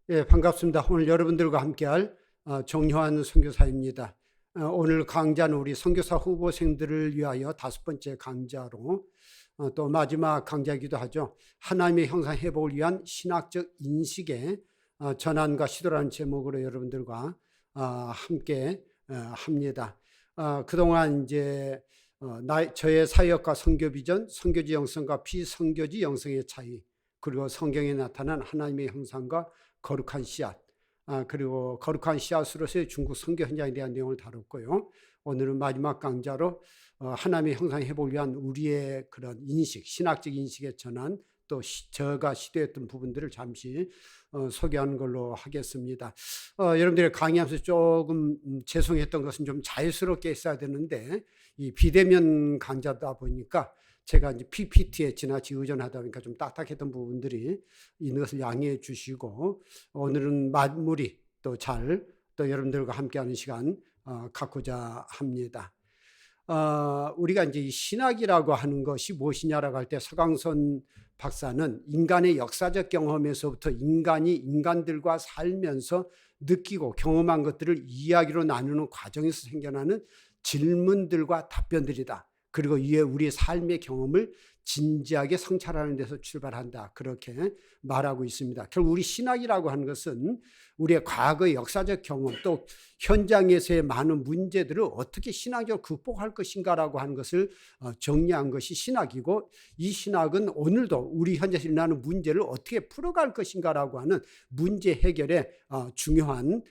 예, 반갑습니다. 오늘 여러분들과 함께할 정효환 선교사입니다. 오늘 강좌는 우리 선교사 후보생들을 위하여 5번째 강좌로 또 마지막 강좌이기도 하죠. 하나님의 형상 회복을 위한 신학적 인식의 전환과 시도라는 제목으로 여러분들과 함께 합니다. 그동안 이제 저의 사역과 선교 비전, 선교지 영성과 비선교지 영성의 차이, 그리고 성경에 나타난 하나님의 형상과 거룩한 씨앗, 그리고 거룩한 씨앗으로서의 중국 선교 현장에 대한 내용을 다뤘고요. 오늘은 마지막 강좌로 하나님의 형상 회복을 위한 우리의 그런 인식, 신학적 인식의 전환, 또 저가 시도했던 부분들을 잠시 소개하는 걸로 하겠습니다. 여러분들이 강의하면서 조금 죄송했던 것은 좀 자유스럽게 했어야 되는데, 이 비대면 강좌다 보니까 제가 이제 PPT에 지나치 의존하다 보니까 좀 딱딱했던 부분들이 있는 것을 양해해 주시고, 오늘은 마무리 또 여러분들과 함께하는 시간 갖고자 합니다. 우리가 이제 신학이라고 하는 것이 무엇이냐라고 할 때 서강선 박사는 인간의 역사적 경험에서부터 인간이 인간들과 살면서 느끼고 경험한 것들을 이야기로 나누는 과정에서 생겨나는 질문들과 답변들이다. 그리고 이에 우리의 삶의 경험을 진지하게 성찰하는 데서 출발한다. 그렇게 말하고 있습니다. 결국 우리 신학이라고 하는 것은 우리의 과거의 역사적 경험 또 현장에서의 많은 문제들을 어떻게 신학적으로 극복할 것인가라고 하는 것을 정리한 것이 신학이고, 이 신학은 오늘도 우리 현재에서 일어나는 문제를 어떻게 풀어갈 것인가라고 하는 문제 해결에 중요한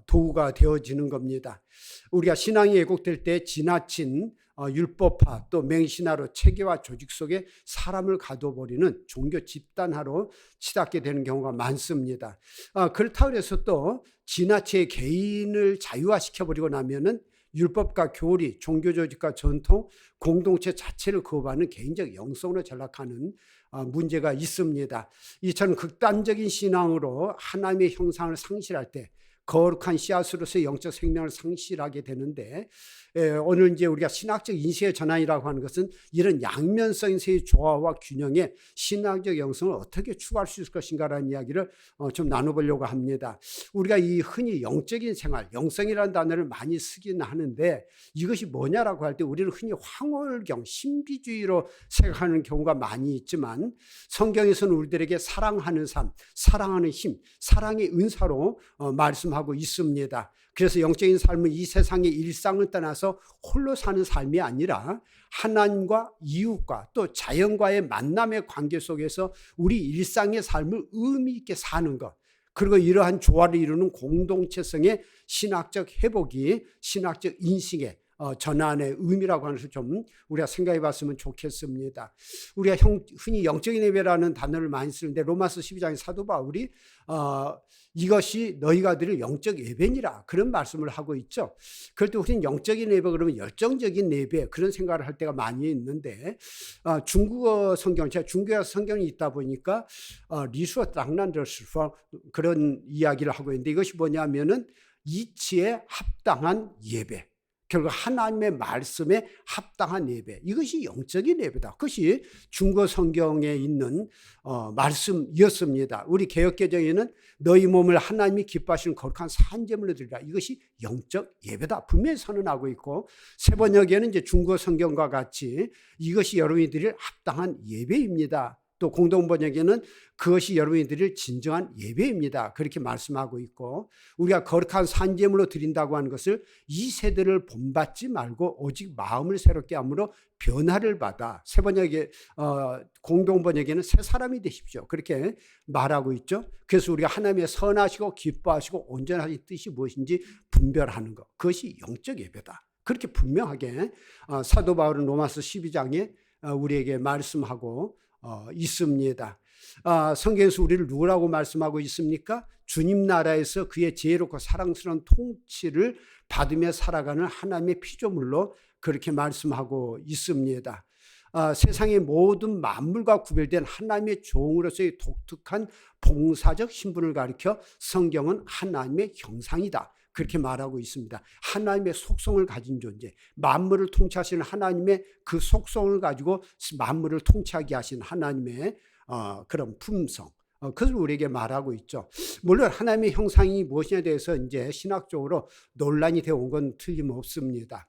도구가 되어지는 겁니다. 우리가 신앙이 왜곡될 때 지나친 율법화 또 맹신화로 체계와 조직 속에 사람을 가둬버리는 종교 집단화로 치닫게 되는 경우가 많습니다. 그렇다고 해서 또 지나치게 개인을 자유화시켜버리고 나면은 율법과 교리, 종교 조직과 전통, 공동체 자체를 거부하는 개인적 영성으로 전락하는 문제가 있습니다. 이처럼 극단적인 신앙으로 하나님의 형상을 상실할 때 거룩한 씨앗으로서의 영적 생명을 상실하게 되는데, 오늘 이제 우리가 신학적 인식의 전환이라고 하는 것은 이런 양면성의 조화와 균형의 신학적 영성을 어떻게 추구할 수 있을 것인가라는 이야기를 좀 나눠보려고 합니다. 우리가 이 흔히 영적인 생활, 영성이라는 단어를 많이 쓰긴 하는데, 이것이 뭐냐라고 할 때 우리는 흔히 황홀경, 신비주의로 생각하는 경우가 많이 있지만, 성경에서는 우리들에게 사랑하는 삶, 사랑하는 힘, 사랑의 은사로 말씀하고 있습니다. 그래서 영적인 삶은 이 세상의 일상을 떠나서 홀로 사는 삶이 아니라 하나님과 이웃과 또 자연과의 만남의 관계 속에서 우리 일상의 삶을 의미 있게 사는 것, 그리고 이러한 조화를 이루는 공동체성의 신학적 회복이 신학적 인식의 전환의 의미라고 하는 것을 좀 우리가 생각해 봤으면 좋겠습니다. 우리가 흔히 영적인 예배라는 단어를 많이 쓰는데, 로마서 12장의 사도 바울이 이것이 너희가 드릴 영적 예배니라 그런 말씀을 하고 있죠. 그럴 때 우리는 영적인 예배 그러면 열정적인 예배 그런 생각을 할 때가 많이 있는데, 중국어 성경, 제가 중국어 성경이 있다 보니까 리수어 땅란더스 그런 이야기를 하고 있는데, 이것이 뭐냐면은 이치에 합당한 예배, 결국 하나님의 말씀에 합당한 예배, 이것이 영적인 예배다. 그것이 중国성경에 있는 말씀이었습니다. 우리 개역개정에는 너희 몸을 하나님이 기뻐하시는 거룩한 산제물로 드리라, 이것이 영적 예배다 분명히 선언하고 있고, 세번역에는 이제 중국 성경과 같이 이것이 여러분이 드릴 합당한 예배입니다. 또 공동번역에는 그것이 여러분이 드릴 진정한 예배입니다 그렇게 말씀하고 있고, 우리가 거룩한 산제물로 드린다고 하는 것을 이 세대를 본받지 말고 오직 마음을 새롭게 함으로 변화를 받아, 세번역에 공동번역에는 새 사람이 되십시오 그렇게 말하고 있죠. 그래서 우리가 하나님의 선하시고 기뻐하시고 온전하신 뜻이 무엇인지 분별하는 것, 그것이 영적 예배다 그렇게 분명하게 사도 바울은 로마서 12장에 우리에게 말씀하고 있습니다. 성경에서 우리를 누구라고 말씀하고 있습니까? 주님 나라에서 그의 지혜롭고 사랑스러운 통치를 받으며 살아가는 하나님의 피조물로 그렇게 말씀하고 있습니다. 세상의 모든 만물과 구별된 하나님의 종으로서의 독특한 봉사적 신분을 가리켜 성경은 하나님의 형상이다 그렇게 말하고 있습니다. 하나님의 속성을 가진 존재, 만물을 통치하시는 하나님의 그 속성을 가지고 만물을 통치하게 하신 하나님의 그런 품성, 그것을 우리에게 말하고 있죠. 물론 하나님의 형상이 무엇이냐에 대해서 이제 신학적으로 논란이 되어 온 건 틀림없습니다.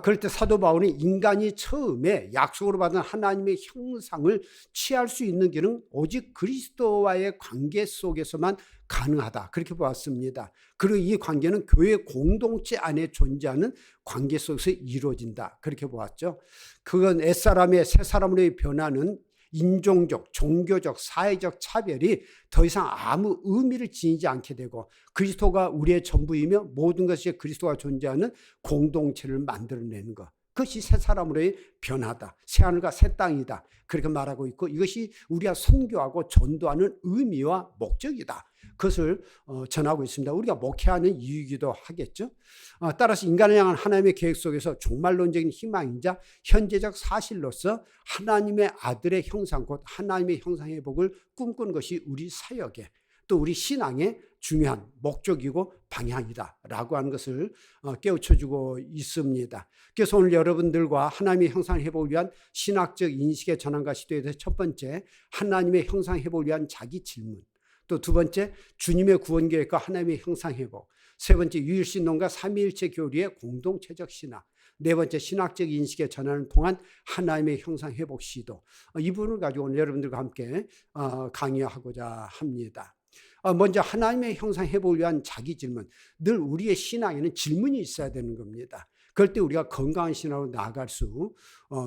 그럴 때 사도 바울은 인간이 처음에 약속으로 받은 하나님의 형상을 취할 수 있는 길은 오직 그리스도와의 관계 속에서만 가능하다, 그렇게 보았습니다. 그리고 이 관계는 교회 공동체 안에 존재하는 관계 속에서 이루어진다, 그렇게 보았죠. 그건 옛사람의 새사람으로의 변화는 인종적, 종교적, 사회적 차별이 더 이상 아무 의미를 지니지 않게 되고 그리스도가 우리의 전부이며 모든 것이 그리스도가 존재하는 공동체를 만들어내는 것, 그것이 새 사람으로의 변화다, 새 하늘과 새 땅이다, 그렇게 말하고 있고 이것이 우리가 선교하고 전도하는 의미와 목적이다, 그것을 전하고 있습니다. 우리가 목회하는 이유이기도 하겠죠. 따라서 인간을 향한 하나님의 계획 속에서 종말론적인 희망이자 현재적 사실로서 하나님의 아들의 형상, 곧 하나님의 형상의 복을 꿈꾸는 것이 우리 사역의, 또 우리 신앙의 중요한 목적이고 방향이다라고 하는 것을 깨우쳐주고 있습니다. 그래서 오늘 여러분들과 하나님의 형상 회복을 위한 신학적 인식의 전환과 시도에 대해서 첫 번째, 하나님의 형상 회복을 위한 자기 질문, 또 두 번째, 주님의 구원 계획과 하나님의 형상 회복, 세 번째, 유일신론과 삼위일체 교리의 공동체적 신학, 네 번째, 신학적 인식의 전환을 통한 하나님의 형상 회복 시도, 이 부분을 가지고 오늘 여러분들과 함께 강의하고자 합니다. 먼저 하나님의 형상 회복을 위한 자기 질문, 늘 우리의 신앙에는 질문이 있어야 되는 겁니다. 그럴 때 우리가 건강한 신앙으로 나아갈 수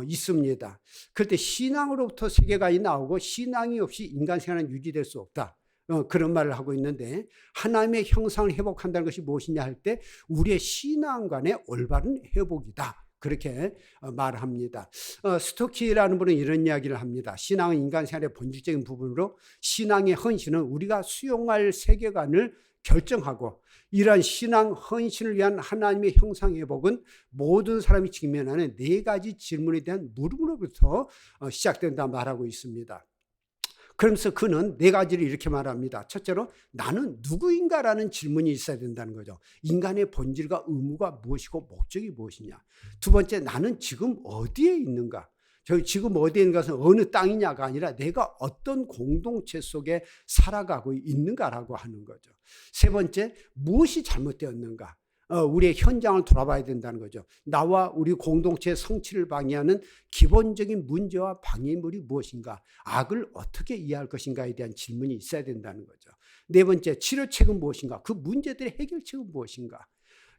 있습니다. 그럴 때 신앙으로부터 세계관이 나오고 신앙이 없이 인간 생활은 유지될 수 없다, 그런 말을 하고 있는데, 하나님의 형상을 회복한다는 것이 무엇이냐 할 때 우리의 신앙관의 올바른 회복이다, 그렇게 말합니다. 스토키라는 분은 이런 이야기를 합니다. 신앙은 인간 생활의 본질적인 부분으로 신앙의 헌신은 우리가 수용할 세계관을 결정하고, 이러한 신앙 헌신을 위한 하나님의 형상 회복은 모든 사람이 직면하는 네 가지 질문에 대한 물음으로부터 시작된다 말하고 있습니다. 그러면서 그는 네 가지를 이렇게 말합니다. 첫째로, 나는 누구인가라는 질문이 있어야 된다는 거죠. 인간의 본질과 의무가 무엇이고 목적이 무엇이냐. 두 번째, 나는 지금 어디에 있는가. 지금 어디에 있는 것은 어느 땅이냐가 아니라 내가 어떤 공동체 속에 살아가고 있는가라고 하는 거죠. 세 번째, 무엇이 잘못되었는가. 우리의 현장을 돌아봐야 된다는 거죠. 나와 우리 공동체의 성취를 방해하는 기본적인 문제와 방해물이 무엇인가, 악을 어떻게 이해할 것인가에 대한 질문이 있어야 된다는 거죠. 네 번째, 치료책은 무엇인가, 그 문제들의 해결책은 무엇인가.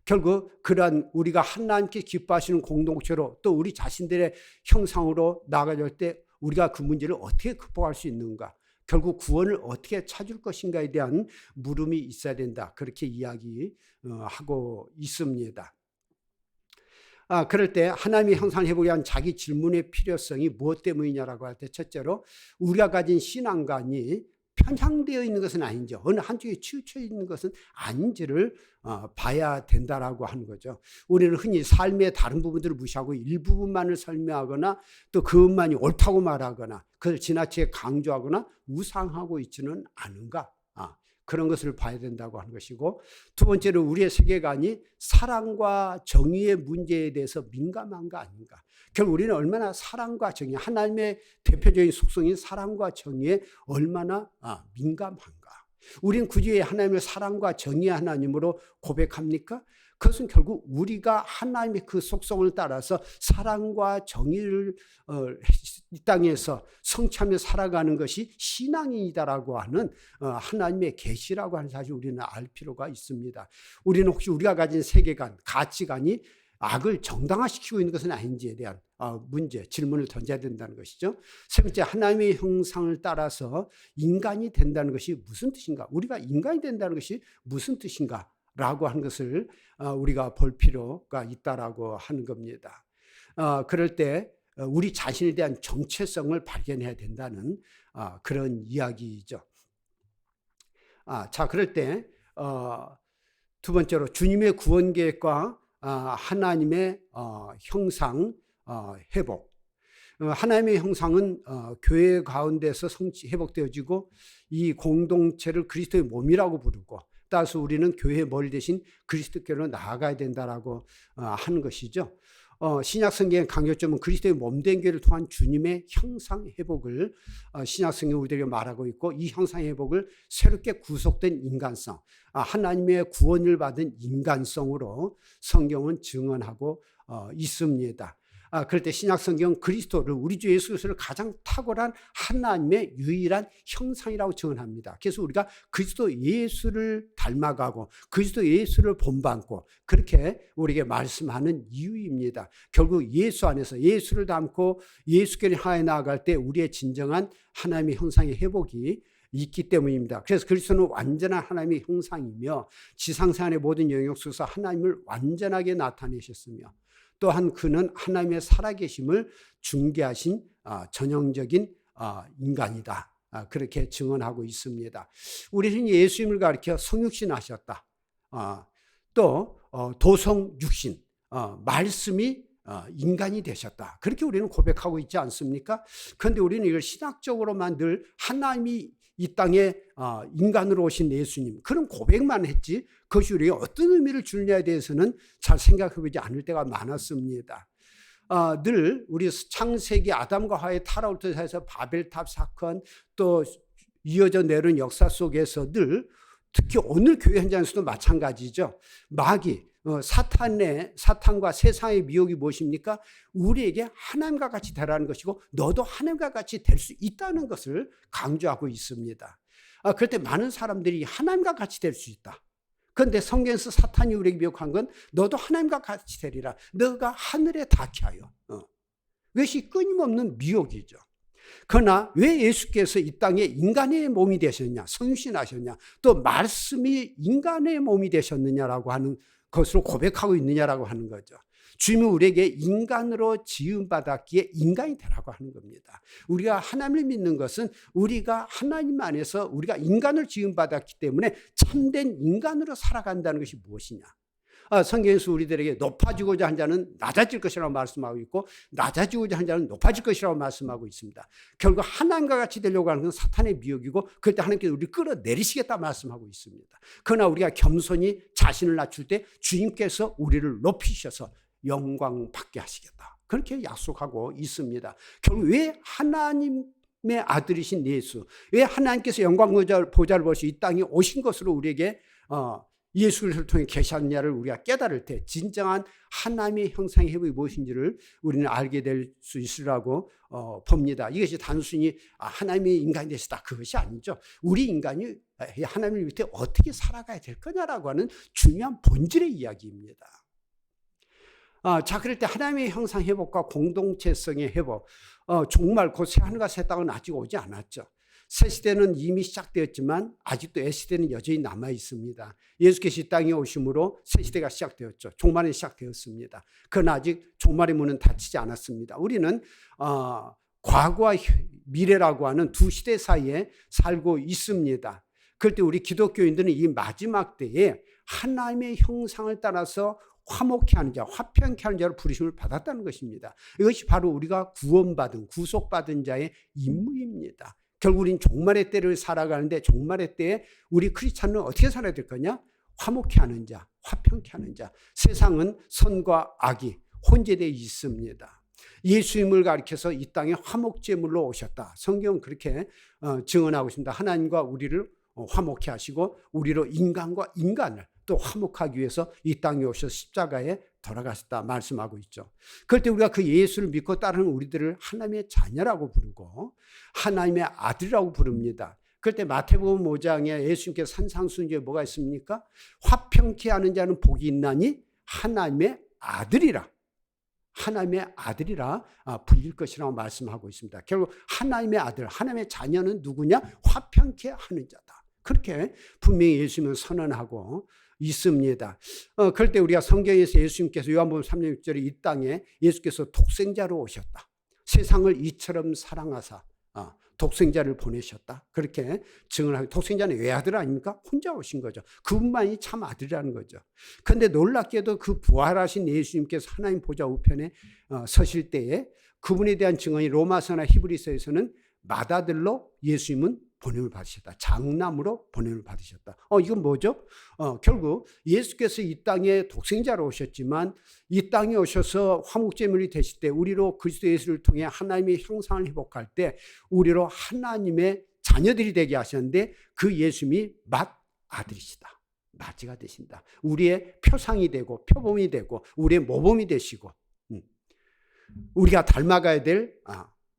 결국 그러한 우리가 하나님께 기뻐하시는 공동체로 또 우리 자신들의 형상으로 나아갈 때 우리가 그 문제를 어떻게 극복할 수 있는가, 결국 구원을 어떻게 찾을 것인가에 대한 물음이 있어야 된다, 그렇게 이야기하고 있습니다. 그럴 때 하나님의 형상을 회복에 대한 자기 질문의 필요성이 무엇 때문이냐라고 할 때, 첫째로 우리가 가진 신앙관이 편향되어 있는 것은 아닌지, 어느 한쪽에 치우쳐 있는 것은 아닌지를 봐야 된다라고 하는 거죠. 우리는 흔히 삶의 다른 부분들을 무시하고 일부분만을 설명하거나 또 그것만이 옳다고 말하거나 그걸 지나치게 강조하거나 우상하고 있지는 않은가, 그런 것을 봐야 된다고 하는 것이고, 두 번째로 우리의 세계관이 사랑과 정의의 문제에 대해서 민감한가 아닌가. 결국 우리는 얼마나 사랑과 정의, 하나님의 대표적인 속성인 사랑과 정의에 얼마나 민감한가. 우리는 굳이 하나님을 사랑과 정의의 하나님으로 고백합니까? 그것은 결국 우리가 하나님의 그 속성을 따라서 사랑과 정의를 이 땅에서 성취하며 살아가는 것이 신앙이다라고 하는 하나님의 계시라고 하는 사실 우리는 알 필요가 있습니다. 우리는 혹시 우리가 가진 세계관, 가치관이 악을 정당화시키고 있는 것은 아닌지에 대한 문제, 질문을 던져야 된다는 것이죠. 세 번째, 하나님의 형상을 따라서 인간이 된다는 것이 무슨 뜻인가? 우리가 인간이 된다는 것이 무슨 뜻인가? 라고 하는 것을 우리가 볼 필요가 있다라고 하는 겁니다. 그럴 때 우리 자신에 대한 정체성을 발견해야 된다는 그런 이야기이죠. 자, 그럴 때 두 번째로 주님의 구원 계획과 하나님의 형상 회복. 하나님의 형상은 교회 가운데서 회복되어지고 이 공동체를 그리스도의 몸이라고 부르고, 따라서 우리는 교회의 머리 대신 그리스도께로 나아가야 된다라고 하는 것이죠. 신약 성경의 강조점은 그리스도의 몸된 교회를 통한 주님의 형상 회복을 신약 성경 우리들에게 말하고 있고, 이 형상 회복을 새롭게 구속된 인간성, 하나님의 구원을 받은 인간성으로 성경은 증언하고 있습니다. 그럴 때 신약 성경 그리스도를, 우리 주 예수 그리스도를 가장 탁월한 하나님의 유일한 형상이라고 증언합니다. 그래서 우리가 그리스도 예수를 닮아가고 그리스도 예수를 본받고 그렇게 우리에게 말씀하는 이유입니다. 결국 예수 안에서 예수를 닮고 예수께를 향해 나아갈 때 우리의 진정한 하나님의 형상의 회복이 있기 때문입니다. 그래서 그리스도는 완전한 하나님의 형상이며 지상생활의 모든 영역 속에서 하나님을 완전하게 나타내셨으며, 또한 그는 하나님의 살아계심을 중개하신 전형적인 인간이다. 그렇게 증언하고 있습니다. 우리는 예수님을 가리켜 성육신 하셨다. 또 도성육신, 말씀이 인간이 되셨다. 그렇게 우리는 고백하고 있지 않습니까? 그런데 우리는 이걸 신학적으로만 늘 하나님이 이 땅에 인간으로 오신 예수님, 그런 고백만 했지 그것이 우리에게 어떤 의미를 주느냐에 대해서는 잘 생각해보지 않을 때가 많았습니다. 늘 우리 창세기 아담과 하와의 타락부터 해서 바벨탑 사건, 또 이어져 내려온 역사 속에서 늘, 특히 오늘 교회 현장에서도 마찬가지죠. 마귀, 사탄과 세상의 미혹이 무엇입니까? 우리에게 하나님과 같이 되라는 것이고, 너도 하나님과 같이 될 수 있다는 것을 강조하고 있습니다. 그럴 때 많은 사람들이 하나님과 같이 될 수 있다. 그런데 성경에서 사탄이 우리에게 미혹한 건 너도 하나님과 같이 되리라, 너가 하늘에 닿게 하여. 이것이 끊임없는 미혹이죠. 그러나 왜 예수께서 이 땅에 인간의 몸이 되셨냐, 성육신하셨냐, 또 말씀이 인간의 몸이 되셨느냐라고 하는 것으로 고백하고 있느냐라고 하는 거죠. 주님은 우리에게 인간으로 지음받았기에 인간이 되라고 하는 겁니다. 우리가 하나님을 믿는 것은 우리가 하나님 안에서 우리가 인간을 지음받았기 때문에 참된 인간으로 살아간다는 것이 무엇이냐. 성경에서 우리들에게 높아지고자 한 자는 낮아질 것이라고 말씀하고 있고, 낮아지고자 한 자는 높아질 것이라고 말씀하고 있습니다. 결국 하나님과 같이 되려고 하는 건 사탄의 미혹이고, 그럴 때 하나님께서 우리를 끌어내리시겠다 말씀하고 있습니다. 그러나 우리가 겸손히 자신을 낮출 때 주님께서 우리를 높이셔서 영광 받게 하시겠다, 그렇게 약속하고 있습니다. 결국 왜 하나님의 아들이신 예수, 왜 하나님께서 영광 보좌를 보시고 이 땅에 오신 것으로 우리에게 예수 그리스도를 통해 계셨냐를 우리가 깨달을 때 진정한 하나님의 형상의 회복이 무엇인지를 우리는 알게 될 수 있으라고 봅니다. 이것이 단순히 하나님의 인간이 되시다, 그것이 아니죠. 우리 인간이 하나님을 위해 어떻게 살아가야 될 거냐라고 하는 중요한 본질의 이야기입니다. 자, 그럴 때 하나님의 형상 회복과 공동체성의 회복, 정말 곧 새하늘과 새 땅은 아직 오지 않았죠. 새 시대는 이미 시작되었지만 아직도 애 시대는 여전히 남아 있습니다. 예수께서 이 땅에 오심으로 새 시대가 시작되었죠. 종말이 시작되었습니다. 그러나 아직 종말의 문은 닫히지 않았습니다. 우리는 과거와 미래라고 하는 두 시대 사이에 살고 있습니다. 그럴 때 우리 기독교인들은 이 마지막 때에 하나님의 형상을 따라서 화목케 하는 자, 화평케 하는 자로 부르심을 받았다는 것입니다. 이것이 바로 우리가 구원받은, 구속받은 자의 임무입니다. 결국 우리는 종말의 때를 살아가는데, 종말의 때에 우리 크리스찬은 어떻게 살아야 될 거냐? 화목케 하는 자, 화평케 하는 자. 세상은 선과 악이 혼재되어 있습니다. 예수님을 가리켜서 이 땅에 화목제물로 오셨다. 성경은 그렇게 증언하고 있습니다. 하나님과 우리를 화목케 하시고 우리로 인간과 인간을 또 화목하기 위해서 이 땅에 오셔서 십자가에 돌아가셨다 말씀하고 있죠. 그럴 때 우리가 그 예수를 믿고 따르는 우리들을 하나님의 자녀라고 부르고 하나님의 아들이라고 부릅니다. 그럴 때 마태복음 5장에 예수님께서 산상수훈 뭐가 있습니까? 화평케 하는 자는 복이 있나니 하나님의 아들이라, 하나님의 아들이라 불릴 것이라고 말씀하고 있습니다. 결국 하나님의 아들, 하나님의 자녀는 누구냐? 화평케 하는 자다. 그렇게 분명히 예수님은 선언하고 있습니다. 그럴 때 우리가 성경에서 예수님께서 요한복음 3장 6절에 이 땅에 예수께서 독생자로 오셨다, 세상을 이처럼 사랑하사 독생자를 보내셨다, 그렇게 증언하고, 독생자는 외아들 아닙니까? 혼자 오신 거죠. 그분만이 참 아들이라는 거죠. 그런데 놀랍게도 그 부활하신 예수님께서 하나님 보좌 우편에 서실 때에 그분에 대한 증언이 로마서나 히브리서에서는 맏아들로 예수님은 보냄을 받으셨다. 장남으로 보냄을 받으셨다. 이건 뭐죠? 결국 예수께서 이 땅에 독생자로 오셨지만 이 땅에 오셔서 화목제물이 되실 때 우리로 그리스도 예수를 통해 하나님의 형상을 회복할 때 우리로 하나님의 자녀들이 되게 하셨는데 그 예수님이 맏아들이시다. 맞이가 되신다. 우리의 표상이 되고 표범이 되고 우리의 모범이 되시고 우리가 닮아가야 될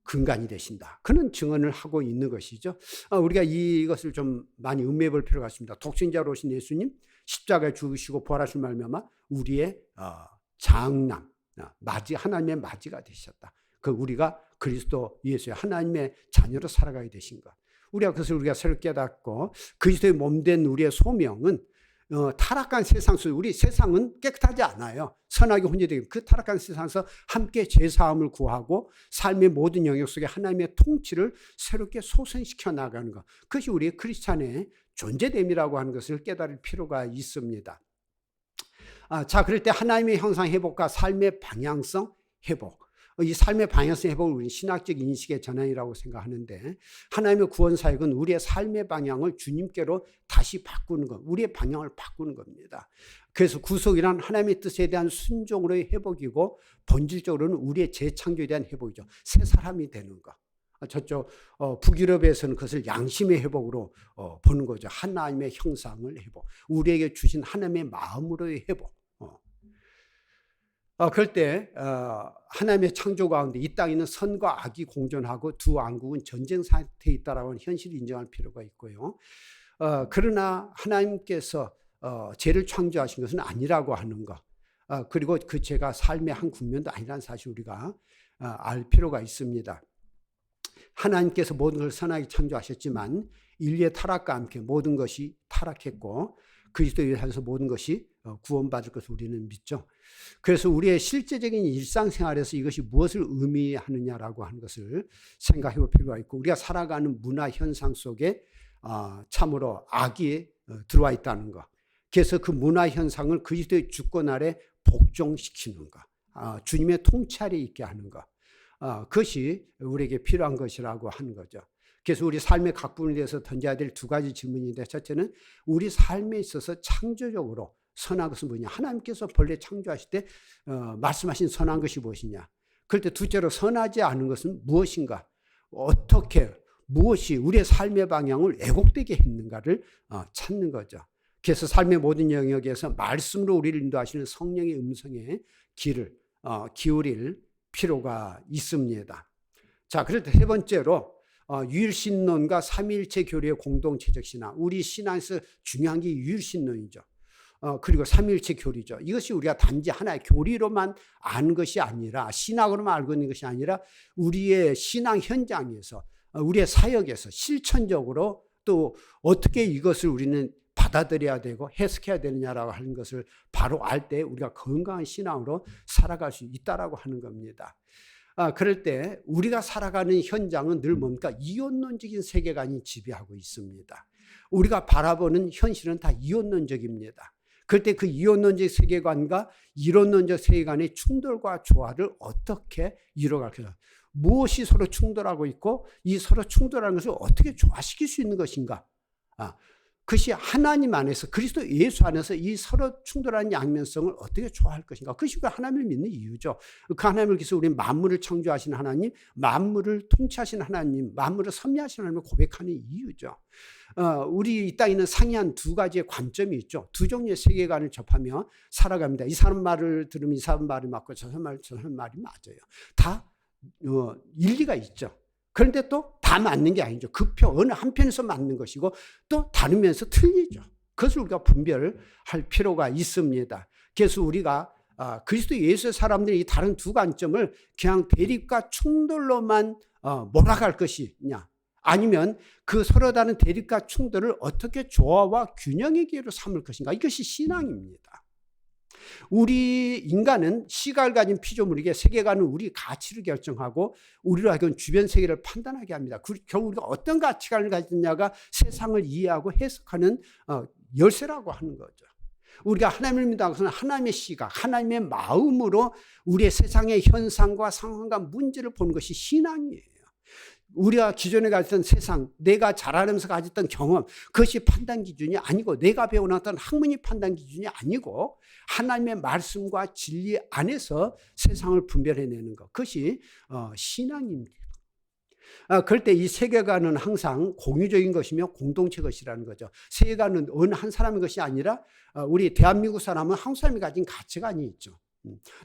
근간이 되신다. 그런 증언을 하고 있는 것이죠. 우리가 이것을 좀 많이 음미해 볼 필요가 있습니다. 독생자로 오신 예수님 십자가에 죽으시고 부활하실 말미암아 우리의 장남, 하나님의 맞이가 되셨다. 그 우리가 그리스도 예수의 하나님의 자녀로 살아가게 되신 것. 우리가 새로 깨닫고 그리스도의 몸된 우리의 소명은 타락한 세상 속에 우리 세상은 깨끗하지 않아요. 선하게 혼재되고 그 타락한 세상에서 함께 죄사함을 구하고 삶의 모든 영역 속에 하나님의 통치를 새롭게 소생시켜 나가는 것. 그것이 우리의 크리스찬의 존재됨이라고 하는 것을 깨달을 필요가 있습니다. 자, 그럴 때 하나님의 형상 회복과 삶의 방향성 회복. 이 삶의 방향성 회복을 우리는 신학적 인식의 전환이라고 생각하는데 하나님의 구원 사역은 우리의 삶의 방향을 주님께로 다시 바꾸는 것, 우리의 방향을 바꾸는 겁니다. 그래서 구속이란 하나님의 뜻에 대한 순종으로의 회복이고 본질적으로는 우리의 재창조에 대한 회복이죠. 새 사람이 되는 것. 저쪽 북유럽에서는 그것을 양심의 회복으로 보는 거죠. 하나님의 형상을 회복, 우리에게 주신 하나님의 마음으로의 회복. 그럴 때 하나님의 창조 가운데 이 땅에는 선과 악이 공존하고 두 왕국은 전쟁 상태에 있다라고 하는 현실을 인정할 필요가 있고요. 그러나 하나님께서 죄를 창조하신 것은 아니라고 하는 것, 그리고 그 죄가 삶의 한 국면도 아니라는 사실 우리가 알 필요가 있습니다. 하나님께서 모든 것을 선하게 창조하셨지만 인류의 타락과 함께 모든 것이 타락했고 그리스도에 의해서 모든 것이 구원받을 것을 우리는 믿죠. 그래서 우리의 실제적인 일상생활에서 이것이 무엇을 의미하느냐라고 하는 것을 생각해 볼 필요가 있고 우리가 살아가는 문화 현상 속에 참으로 악이 들어와 있다는 것. 그래서 그 문화 현상을 그리스도의 주권 아래 복종시키는 것. 주님의 통치 아래 있게 하는 것. 그것이 우리에게 필요한 것이라고 하는 거죠. 그래서 우리 삶의 각 부분에 대해서 던져야 될 두 가지 질문인데 첫째는 우리 삶에 있어서 창조적으로 선한 것은 뭐냐. 하나님께서 본래 창조하실 때 말씀하신 선한 것이 무엇이냐. 그럴 때 둘째로 선하지 않은 것은 무엇인가. 어떻게 무엇이 우리의 삶의 방향을 왜곡되게 했는가를 찾는 거죠. 그래서 삶의 모든 영역에서 말씀으로 우리를 인도하시는 성령의 음성에 귀를 기울일 필요가 있습니다. 자, 그럴 때 세 번째로 유일신론과 삼위일체 교리의 공동체적 신앙. 우리 신앙에서 중요한 게 유일신론이죠. 그리고 삼위일체 교리죠. 이것이 우리가 단지 하나의 교리로만 아는 것이 아니라 신학으로만 알고 있는 것이 아니라 우리의 신앙 현장에서 우리의 사역에서 실천적으로 또 어떻게 이것을 우리는 받아들여야 되고 해석해야 되느냐라고 하는 것을 바로 알 때 우리가 건강한 신앙으로 살아갈 수 있다라고 하는 겁니다. 그럴 때 우리가 살아가는 현장은 늘 뭡니까? 이원론적인 세계관이 지배하고 있습니다. 우리가 바라보는 현실은 다 이원론적입니다. 그럴 때 그 이원론적 세계관과 이론론적 세계관의 충돌과 조화를 어떻게 이뤄갈까요? 무엇이 서로 충돌하고 있고 이 서로 충돌하는 것을 어떻게 조화시킬 수 있는 것인가? 그것이 하나님 안에서 그리스도 예수 안에서 이 서로 충돌하는 양면성을 어떻게 조화할 것인가. 그것이 우리가 하나님을 믿는 이유죠. 그 하나님을 위해서 우리 만물을 창조하신 하나님, 만물을 통치하신 하나님, 만물을 섭리하신 하나님을 고백하는 이유죠. 우리 이 땅에 있는 상이한 두 가지의 관점이 있죠. 두 종류의 세계관을 접하며 살아갑니다. 이 사람 말을 들으면 이 사람 말이 맞고 저 사람 말이 맞아요. 다 일리가 있죠. 그런데 또 다 맞는 게 아니죠. 그 어느 한편에서 맞는 것이고 또 다른 면에서 틀리죠. 그것을 우리가 분별할 필요가 있습니다. 그래서 우리가 그리스도 예수의 사람들이 이 다른 두 관점을 그냥 대립과 충돌로만 몰아갈 것이냐, 아니면 그 서로 다른 대립과 충돌을 어떻게 조화와 균형의 기회로 삼을 것인가. 이것이 신앙입니다. 우리 인간은 시각을 가진 피조물이기에 세계관은 우리 가치를 결정하고 우리로 하여금 주변 세계를 판단하게 합니다. 결국 우리가 어떤 가치관을 가졌냐가 세상을 이해하고 해석하는 열쇠라고 하는 거죠. 우리가 하나님을 믿는 것은 하나님의 시각, 하나님의 마음으로 우리의 세상의 현상과 상황과 문제를 보는 것이 신앙이에요. 우리가 기존에 가졌던 세상, 내가 자라면서 가졌던 경험, 그것이 판단 기준이 아니고, 내가 배워놨던 학문이 판단 기준이 아니고, 하나님의 말씀과 진리 안에서 세상을 분별해내는 것, 그것이 신앙입니다. 그럴 때 이 세계관은 항상 공유적인 것이며 공동체 것이라는 거죠. 세계관은 어느 한 사람의 것이 아니라 우리 대한민국 사람은 한국 사람이 가진 가치관이 있죠.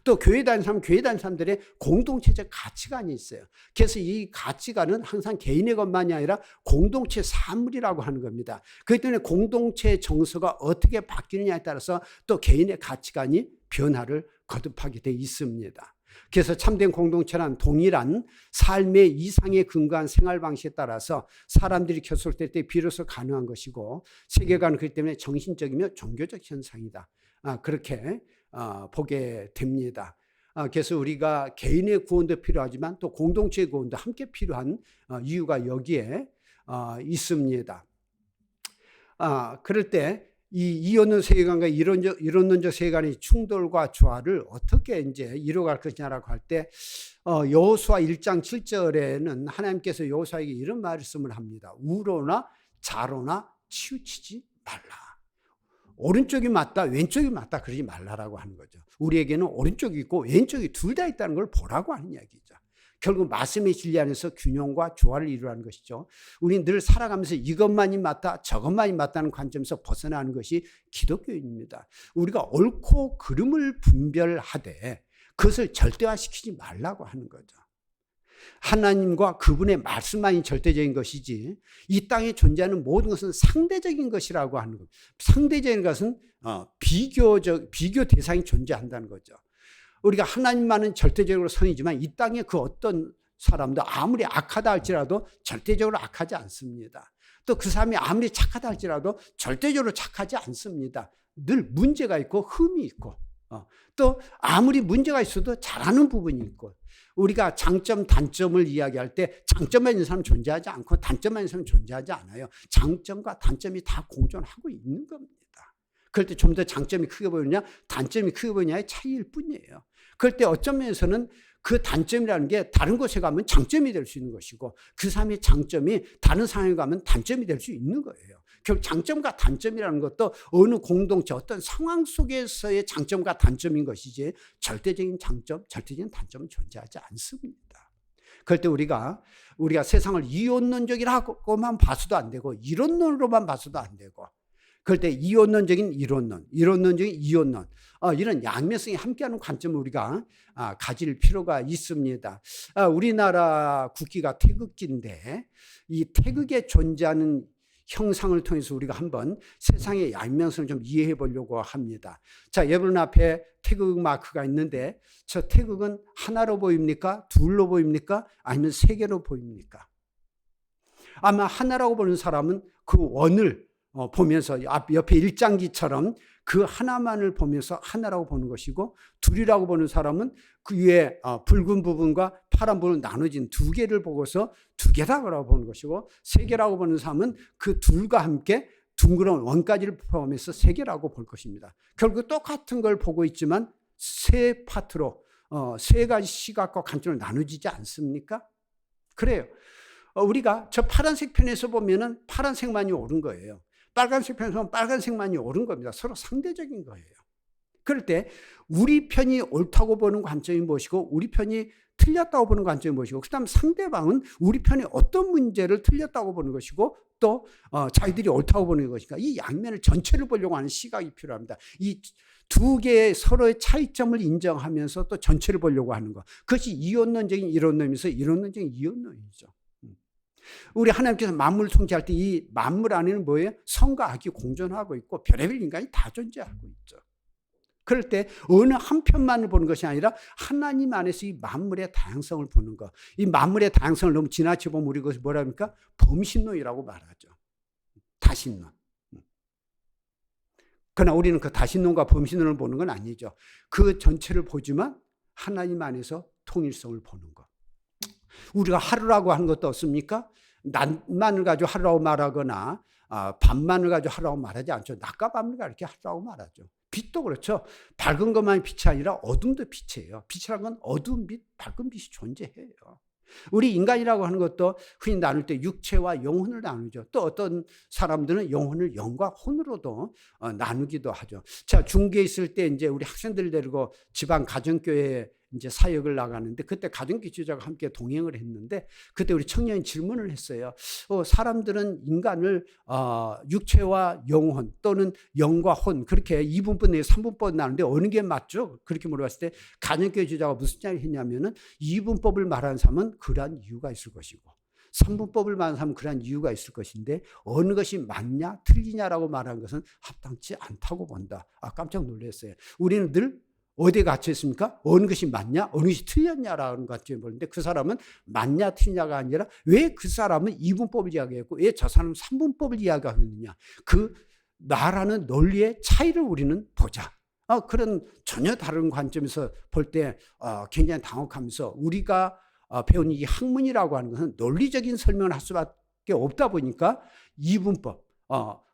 또 교회 다니는 사람은 교회 다니는 사람들의 공동체적 가치관이 있어요. 그래서 이 가치관은 항상 개인의 것만이 아니라 공동체 사물이라고 하는 겁니다. 그렇기 때문에 공동체의 정서가 어떻게 바뀌느냐에 따라서 또 개인의 가치관이 변화를 거듭하게 돼 있습니다. 그래서 참된 공동체란 동일한 삶의 이상에 근거한 생활 방식에 따라서 사람들이 결속될 때 비로소 가능한 것이고, 세계관은 그렇기 때문에 정신적이며 종교적 현상이다. 그렇게 보게 됩니다. 그래서 우리가 개인의 구원도 필요하지만 또 공동체의 구원도 함께 필요한 이유가 여기에 있습니다. 그럴 때 이 이원론 세계관과 이론론적 세계관의 충돌과 조화를 어떻게 이제 이루어갈 것이냐라고 할 때 여호수아 1장 7절에는 하나님께서 여호수아에게 이런 말씀을 합니다. 우로나 좌로나 치우치지 말라. 오른쪽이 맞다, 왼쪽이 맞다 그러지 말라라고 하는 거죠. 우리에게는 오른쪽이 있고 왼쪽이 둘 다 있다는 걸 보라고 하는 이야기죠. 결국 말씀의 진리 안에서 균형과 조화를 이루라는 것이죠. 우리는 늘 살아가면서 이것만이 맞다, 저것만이 맞다는 관점에서 벗어나는 것이 기독교인입니다. 우리가 옳고 그름을 분별하되 그것을 절대화시키지 말라고 하는 거죠. 하나님과 그분의 말씀만이 절대적인 것이지 이 땅에 존재하는 모든 것은 상대적인 것이라고 하는 것. 상대적인 것은 비교 대상이 존재한다는 거죠. 우리가 하나님만은 절대적으로 선이지만 이 땅에 그 어떤 사람도 아무리 악하다 할지라도 절대적으로 악하지 않습니다. 또 그 사람이 아무리 착하다 할지라도 절대적으로 착하지 않습니다. 늘 문제가 있고 흠이 있고 또 아무리 문제가 있어도 잘하는 부분이 있고, 우리가 장점 단점을 이야기할 때 장점만 있는 사람은 존재하지 않고 단점만 있는 사람은 존재하지 않아요. 장점과 단점이 다 공존하고 있는 겁니다. 그럴 때 좀 더 장점이 크게 보이느냐 단점이 크게 보이느냐의 차이일 뿐이에요. 그럴 때 어떤 면에서는 그 단점이라는 게 다른 곳에 가면 장점이 될 수 있는 것이고, 그 사람의 장점이 다른 상황에 가면 단점이 될 수 있는 거예요. 결국 장점과 단점이라는 것도 어느 공동체 어떤 상황 속에서의 장점과 단점인 것이지 절대적인 장점, 절대적인 단점은 존재하지 않습니다. 그럴 때 우리가 세상을 이원론적이라고만 봐서도 안 되고 이론론으로만 봐서도 안 되고, 그럴 때 이원론적인 이론론, 이론론적인 이원론, 이런 양면성이 함께하는 관점을 우리가 가질 필요가 있습니다. 우리나라 국기가 태극기인데 이 태극에 존재하는 형상을 통해서 우리가 한번 세상의 양면성을 좀 이해해 보려고 합니다. 자, 여러분 앞에 태극 마크가 있는데 저 태극은 하나로 보입니까? 둘로 보입니까? 아니면 세 개로 보입니까? 아마 하나라고 보는 사람은 그 원을 보면서 옆에 일장기처럼 그 하나만을 보면서 하나라고 보는 것이고, 둘이라고 보는 사람은 그 위에 붉은 부분과 파란 부분을 나눠진 두 개를 보고서 두 개라고 보는 것이고, 세 개라고 보는 사람은 그 둘과 함께 둥그런 원까지를 포함해서 세 개라고 볼 것입니다. 결국 똑같은 걸 보고 있지만 세 파트로 세 가지 시각과 관점으로 나눠지지 않습니까? 그래요. 우리가 저 파란색 편에서 보면은 파란색만이 옳은 거예요. 빨간색 편에서 보면 빨간색만이 옳은 겁니다. 서로 상대적인 거예요. 그럴 때 우리 편이 옳다고 보는 관점이 무엇이고 우리 편이 틀렸다고 보는 관점이 무엇이고, 그 다음 상대방은 우리 편이 어떤 문제를 틀렸다고 보는 것이고 또 자기들이 옳다고 보는 것인가, 이 양면을 전체를 보려고 하는 시각이 필요합니다. 이 두 개의 서로의 차이점을 인정하면서 또 전체를 보려고 하는 것, 그것이 이원론적인 이론론이면서 이론론적인 이원론이죠. 우리 하나님께서 만물을 통치할 때 이 만물 안에는 뭐예요? 선과 악이 공존하고 있고 별의별 인간이 다 존재하고 있죠. 그럴 때 어느 한 편만을 보는 것이 아니라 하나님 안에서 이 만물의 다양성을 보는 것. 이 만물의 다양성을 너무 지나쳐 보면 우리 그것을 뭐라 합니까? 범신론이라고 말하죠. 다신론. 그러나 우리는 그 다신론과 범신론을 보는 건 아니죠. 그 전체를 보지만 하나님 안에서 통일성을 보는 것. 우리가 하루라고 하는 것도 없습니까? 낮만을 가지고 하루라고 말하거나 밤만을 가지고 하루라고 말하지 않죠. 낮과 밤을 이렇게 하루라고 말하죠. 빛도 그렇죠. 밝은 것만이 빛이 아니라 어둠도 빛이에요. 빛이라는 건 어두운 빛, 밝은 빛이 존재해요. 우리 인간이라고 하는 것도 흔히 나눌 때 육체와 영혼을 나누죠. 또 어떤 사람들은 영혼을 영과 혼으로도 나누기도 하죠. 자, 중계에 있을 때 이제 우리 학생들 데리고 지방 가정교회에 이제 사역을 나가는데 그때 가정교회 지도자가 함께 동행을 했는데 그때 우리 청년이 질문을 했어요. 사람들은 인간을 육체와 영혼 또는 영과 혼 그렇게 이분법 내에 3분법 나누는데 어느 게 맞죠? 그렇게 물어봤을 때 가정교회 지도자가 무슨 이야기를 했냐면은 이분법을 말하는 사람은 그러한 이유가 있을 것이고 3분법을 말하는 사람은 그러한 이유가 있을 것인데 어느 것이 맞냐 틀리냐라고 말하는 것은 합당치 않다고 본다. 깜짝 놀랐어요. 우리는 늘 어디에 갇혀 있습니까? 어느 것이 맞냐? 어느 것이 틀렸냐라는 것 같이 보는데 그 사람은 맞냐 틀리냐가 아니라 왜 그 사람은 이분법을 이야기했고 왜 저 사람은 3분법을 이야기하고 있느냐. 그 나라는 논리의 차이를 우리는 보자. 그런 전혀 다른 관점에서 볼 때 굉장히 당혹하면서 우리가 배운 이 학문이라고 하는 것은 논리적인 설명을 할 수밖에 없다 보니까 이분법,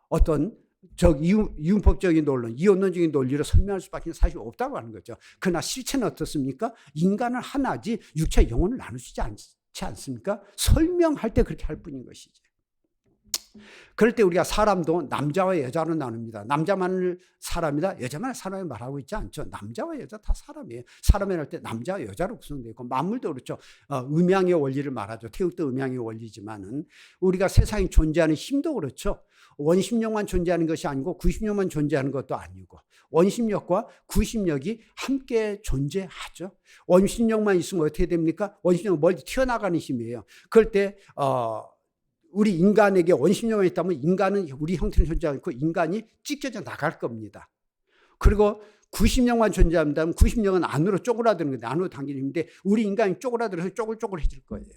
어떤 이분법적인 논론, 이원론적인 논리로 설명할 수밖에 사실 없다고 하는 거죠. 그러나 실체는 어떻습니까? 인간은 하나지 육체 영혼을 나누지 않지 않습니까? 설명할 때 그렇게 할 뿐인 것이지. 그럴 때 우리가 사람도 남자와 여자로 나눕니다. 남자만을 사람이다, 여자만을 사람이 말하고 있지 않죠. 남자와 여자 다 사람이에요. 사람이라 할 때 남자와 여자로 구성되어 있고 만물도 그렇죠. 음양의 원리를 말하죠. 태극도 음양의 원리지만은 우리가 세상에 존재하는 힘도 그렇죠. 원심력만 존재하는 것이 아니고 구심력만 존재하는 것도 아니고 원심력과 구심력이 함께 존재하죠. 원심력만 있으면 어떻게 됩니까? 원심력은 멀리 튀어나가는 힘이에요. 그럴 때 우리 인간에게 원심력만 있다면 인간은 우리 형태는 존재하지 않고 인간이 찢겨져 나갈 겁니다. 그리고 구심력만 존재한다면 구심력은 안으로 쪼그라드는 건데 안으로 당기는 힘인데 우리 인간이 쪼그라들어서 쪼글쪼글해질 거예요.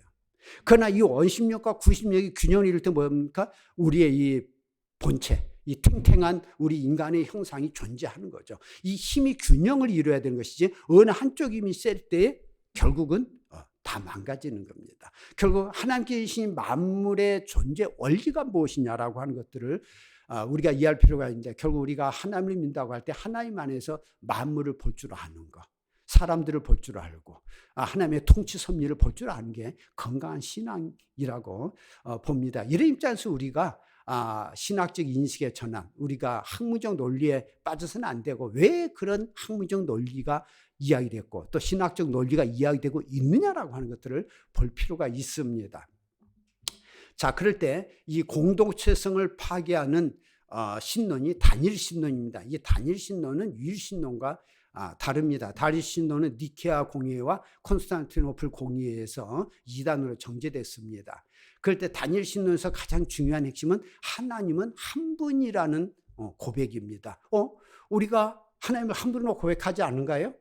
그러나 이 원심력과 구심력이 균형을 이룰 때 뭡니까? 우리의 이 본체, 이 탱탱한 우리 인간의 형상이 존재하는 거죠. 이 힘이 균형을 이루어야 되는 것이지 어느 한쪽 힘이 셀 때 결국은 다 망가지는 겁니다. 결국 하나님께 주신 만물의 존재 원리가 무엇이냐라고 하는 것들을 우리가 이해할 필요가 있는데 결국 우리가 하나님을 믿는다고 할 때 하나님 안에서 만물을 볼 줄 아는 것, 사람들을 볼 줄 알고 하나님의 통치 섭리를 볼 줄 아는 게 건강한 신앙이라고 봅니다. 이런 입장에서 우리가 신학적 인식의 전환, 우리가 학문적 논리에 빠져서는 안 되고 왜 그런 학문적 논리가 이야기됐고 또 신학적 논리가 이야기되고 있느냐라고 하는 것들을 볼 필요가 있습니다. 자, 그럴 때 이 공동체성을 파괴하는 신론이 단일 신론입니다. 이 단일 신론은 유일 신론과 다릅니다. 단일 신론은 니케아 공의회와 콘스탄티노플 공의회에서 이단으로 정제됐습니다. 그럴 때 단일 신론에서 가장 중요한 핵심은 하나님은 한 분이라는 고백입니다. 우리가 하나님을 한 분으로 고백하지 않은가요?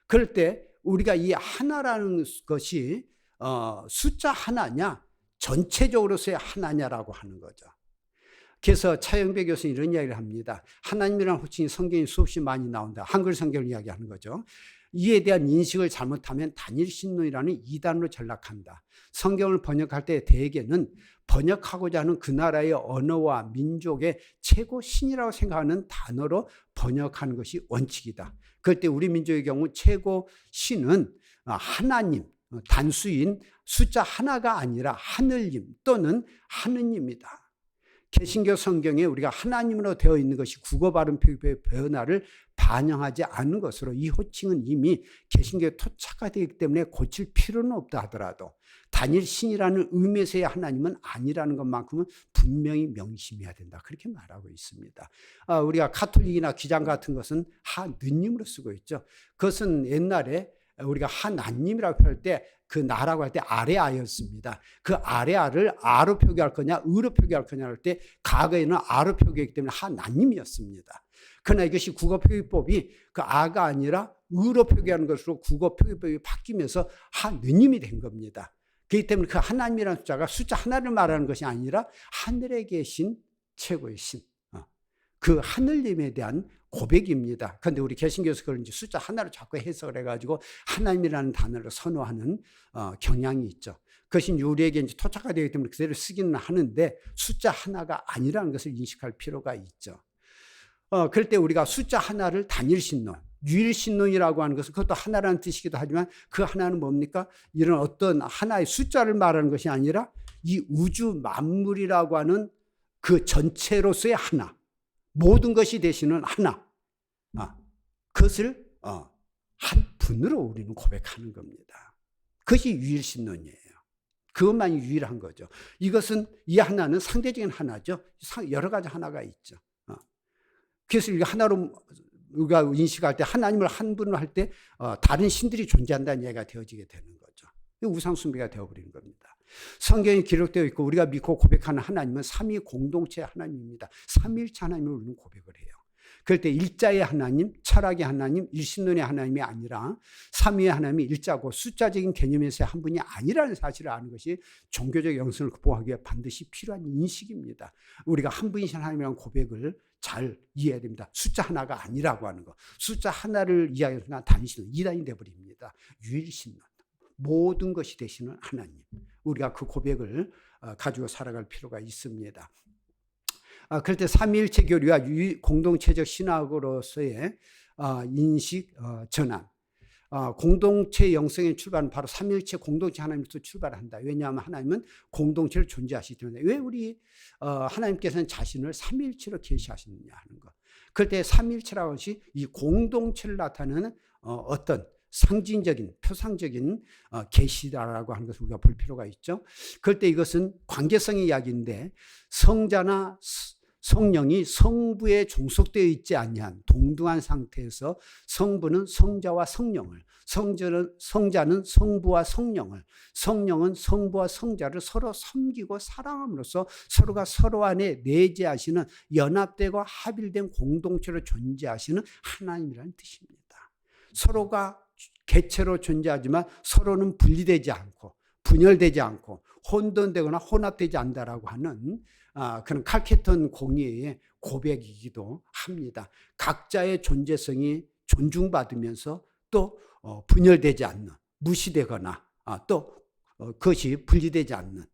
그럴 때 우리가 이 하나라는 것이 숫자 하나냐 전체적으로서의 하나냐라고 하는 거죠. 그래서 차영배 교수는 이런 이야기를 합니다. 하나님이라는 호칭이 성경에 수없이 많이 나온다. 한글 성경을 이야기하는 거죠. 이에 대한 인식을 잘못하면 단일 신론이라는 이단으로 전락한다. 성경을 번역할 때 대개는 번역하고자 하는 그 나라의 언어와 민족의 최고 신이라고 생각하는 단어로 번역하는 것이 원칙이다. 그럴 때 우리 민족의 경우 최고 신은 하나님, 단수인 숫자 하나가 아니라 하늘님 또는 하느님이다. 개신교 성경에 우리가 하나님으로 되어 있는 것이 국어 발음 표기의 변화를 반영하지 않은 것으로 이 호칭은 이미 개신교에 토착화되기 때문에 고칠 필요는 없다 하더라도 단일 신이라는 의미에서의 하나님은 아니라는 것만큼은 분명히 명심해야 된다. 그렇게 말하고 있습니다. 우리가 카톨릭이나 기장 같은 것은 하느님으로 쓰고 있죠. 그것은 옛날에 우리가 하나님이라고 할 때 그 나라고 할 때 아레아였습니다. 그 아레아를 아로 표기할 거냐 의로 표기할 거냐 할 때 과거에는 아로 표기했기 때문에 하나님이었습니다. 그러나 이것이 국어 표기법이 그 아가 아니라 의로 표기하는 것으로 국어 표기법이 바뀌면서 하느님이 된 겁니다. 그렇기 때문에 그 하나님이라는 숫자가 숫자 하나를 말하는 것이 아니라 하늘에 계신 최고의 신, 그 하늘님에 대한 고백입니다. 그런데 우리 개신교에서 그걸 이제 숫자 하나로 자꾸 해석을 해가지고 하나님이라는 단어를 선호하는 경향이 있죠. 그것이 우리에게 이제 토착화되기 때문에 그대로 쓰기는 하는데 숫자 하나가 아니라는 것을 인식할 필요가 있죠. 그럴 때 우리가 숫자 하나를 단일 신론, 유일신론이라고 하는 것은 그것도 하나라는 뜻이기도 하지만 그 하나는 뭡니까? 이런 어떤 하나의 숫자를 말하는 것이 아니라 이 우주 만물이라고 하는 그 전체로서의 하나, 모든 것이 되시는 하나, 그것을 한 분으로 우리는 고백하는 겁니다. 그것이 유일신론이에요. 그것만이 유일한 거죠. 이것은 이 하나는 상대적인 하나죠. 여러 가지 하나가 있죠. 그래서 이게 하나로 우리가 인식할 때 하나님을 한 분으로 할 때 다른 신들이 존재한다는 얘기가 되어지게 되는 거죠. 우상숭배가 되어버리는 겁니다. 성경에 기록되어 있고 우리가 믿고 고백하는 하나님은 삼위 공동체 하나님입니다. 삼위일체 하나님을 우리는 고백을 해요. 그럴 때 일자의 하나님, 철학의 하나님, 일신론의 하나님이 아니라 삼위의 하나님이 일자고 숫자적인 개념에서의 한 분이 아니라는 사실을 아는 것이 종교적 영성을 극복하기 위해 반드시 필요한 인식입니다. 우리가 한 분이신 하나님이라는 고백을 잘 이해해야 됩니다. 숫자 하나가 아니라고 하는 거. 숫자 하나를 이야기하는 단신론, 이단이 되어버립니다. 유일신론. 모든 것이 되시는 하나님. 우리가 그 고백을 가지고 살아갈 필요가 있습니다. 그럴 때 삼위일체 교리와 공동체적 신학으로서의 인식 전환, 공동체 영성의 출발은 바로 삼위일체 공동체 하나님으로서 출발한다. 왜냐하면 하나님은 공동체를 존재하시기 때문에. 왜 우리 하나님께서는 자신을 삼위일체로 계시하시느냐 하는 것. 그럴 때 삼위일체라는 것이 이 공동체를 나타내는 어떤 상징적인, 표상적인 계시다라고 하는 것을 우리가 볼 필요가 있죠. 그럴 때 이것은 관계성의 이야기인데 성자나 성령이 성부에 종속되어 있지 아니한 동등한 상태에서 성부는 성자와 성령을, 성자는 성부와 성령을, 성령은 성부와 성자를 서로 섬기고 사랑함으로써 서로가 서로 안에 내재하시는 연합되고 합일된 공동체로 존재하시는 하나님이라는 뜻입니다. 서로가 개체로 존재하지만 서로는 분리되지 않고 분열되지 않고 혼돈되거나 혼합되지 않는다라고 하는 그런 칼케톤 공의의 고백이기도 합니다. 각자의 존재성이 존중받으면서 또 분열되지 않는, 무시되거나 또 그것이 분리되지 않는,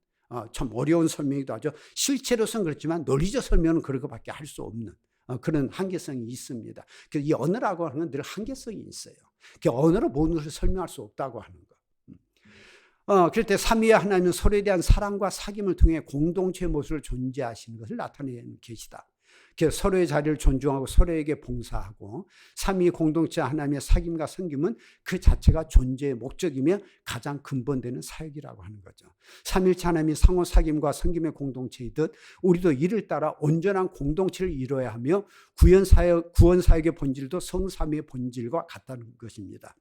참 어려운 설명이기도 하죠. 실체로서는 그렇지만 논리적 설명은 그럴 것밖에 할 수 없는 그런 한계성이 있습니다. 그래서 이 언어라고 하는 건 늘 한계성이 있어요. 언어로 모든 것을 설명할 수 없다고 하는 것. 그럴 때 삼위의 하나님은 서로에 대한 사랑과 사귐을 통해 공동체의 모습을 존재하시는 것을 나타내는 계시다. 그래서 서로의 자리를 존중하고 서로에게 봉사하고 삼위 공동체 하나님의 사귐과 섬김은 그 자체가 존재의 목적이며 가장 근본되는 사역이라고 하는 거죠. 삼위일체 하나님이 상호 사귐과 섬김의 공동체이듯 우리도 이를 따라 온전한 공동체를 이루어야 하며 구원 사역의 본질도 성삼위의 본질과 같다는 것입니다.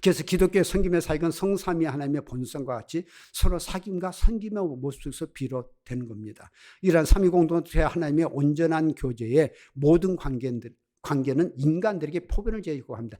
그래서 기독교의 섬김의 사역은 성삼위 하나님의 본성과 같이 서로 사귐과 섬김의 모습에서 비롯되는 겁니다. 이러한 삼위 공동체 하나님의 온전한 교제의 모든 관계는 인간들에게 포변을 제시하고 합니다.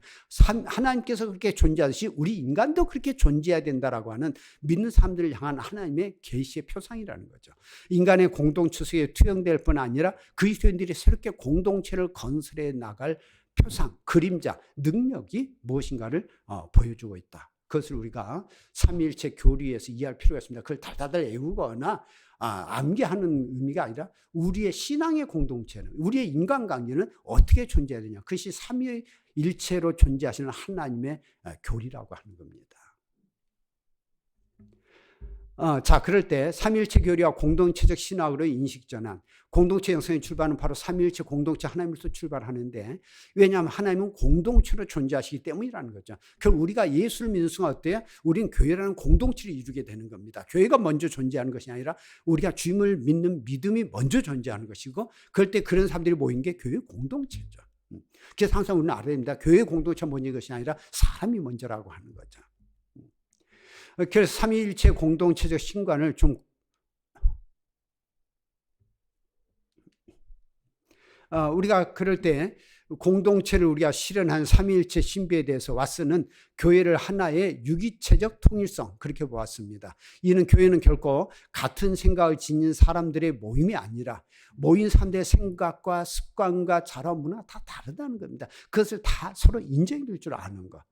하나님께서 그렇게 존재하듯이 우리 인간도 그렇게 존재해야 된다라고 하는 믿는 사람들을 향한 하나님의 계시의 표상이라는 거죠. 인간의 공동체 속에 투영될 뿐 아니라 그리스도인들이 새롭게 공동체를 건설해 나갈 표상, 그림자, 능력이 무엇인가를 보여주고 있다. 그것을 우리가 삼위일체 교리에서 이해할 필요가 있습니다. 그걸 달달달 외우거나 암기하는 의미가 아니라 우리의 신앙의 공동체는, 우리의 인간관계는 어떻게 존재해야 되냐. 그것이 삼위일체로 존재하시는 하나님의 교리라고 하는 겁니다. 자, 그럴 때 삼위일체 교리와 공동체적 신학으로 인식전환, 공동체 형성의 출발은 바로 삼위일체 공동체 하나님으로서 출발하는데, 왜냐하면 하나님은 공동체로 존재하시기 때문이라는 거죠. 결국 우리가 예수를 믿는 순간 어때요? 우리는 교회라는 공동체를 이루게 되는 겁니다. 교회가 먼저 존재하는 것이 아니라 우리가 주님을 믿는 믿음이 먼저 존재하는 것이고, 그럴 때 그런 사람들이 모인 게 교회 공동체죠. 그래서 항상 우리는 알아야 됩니다. 교회 공동체가 먼저 것이 아니라 사람이 먼저라고 하는 거죠. 그래서 삼위일체 공동체적 신관을 좀 우리가 그럴 때 공동체를 우리가 실현한 삼위일체 신비에 대해서 왓슨은 교회를 하나의 유기체적 통일성, 그렇게 보았습니다. 이는 교회는 결코 같은 생각을 지닌 사람들의 모임이 아니라 모인 사람들의 생각과 습관과 자라 문화 다 다르다는 겁니다. 그것을 다 서로 인정해 줄 줄 아는 것.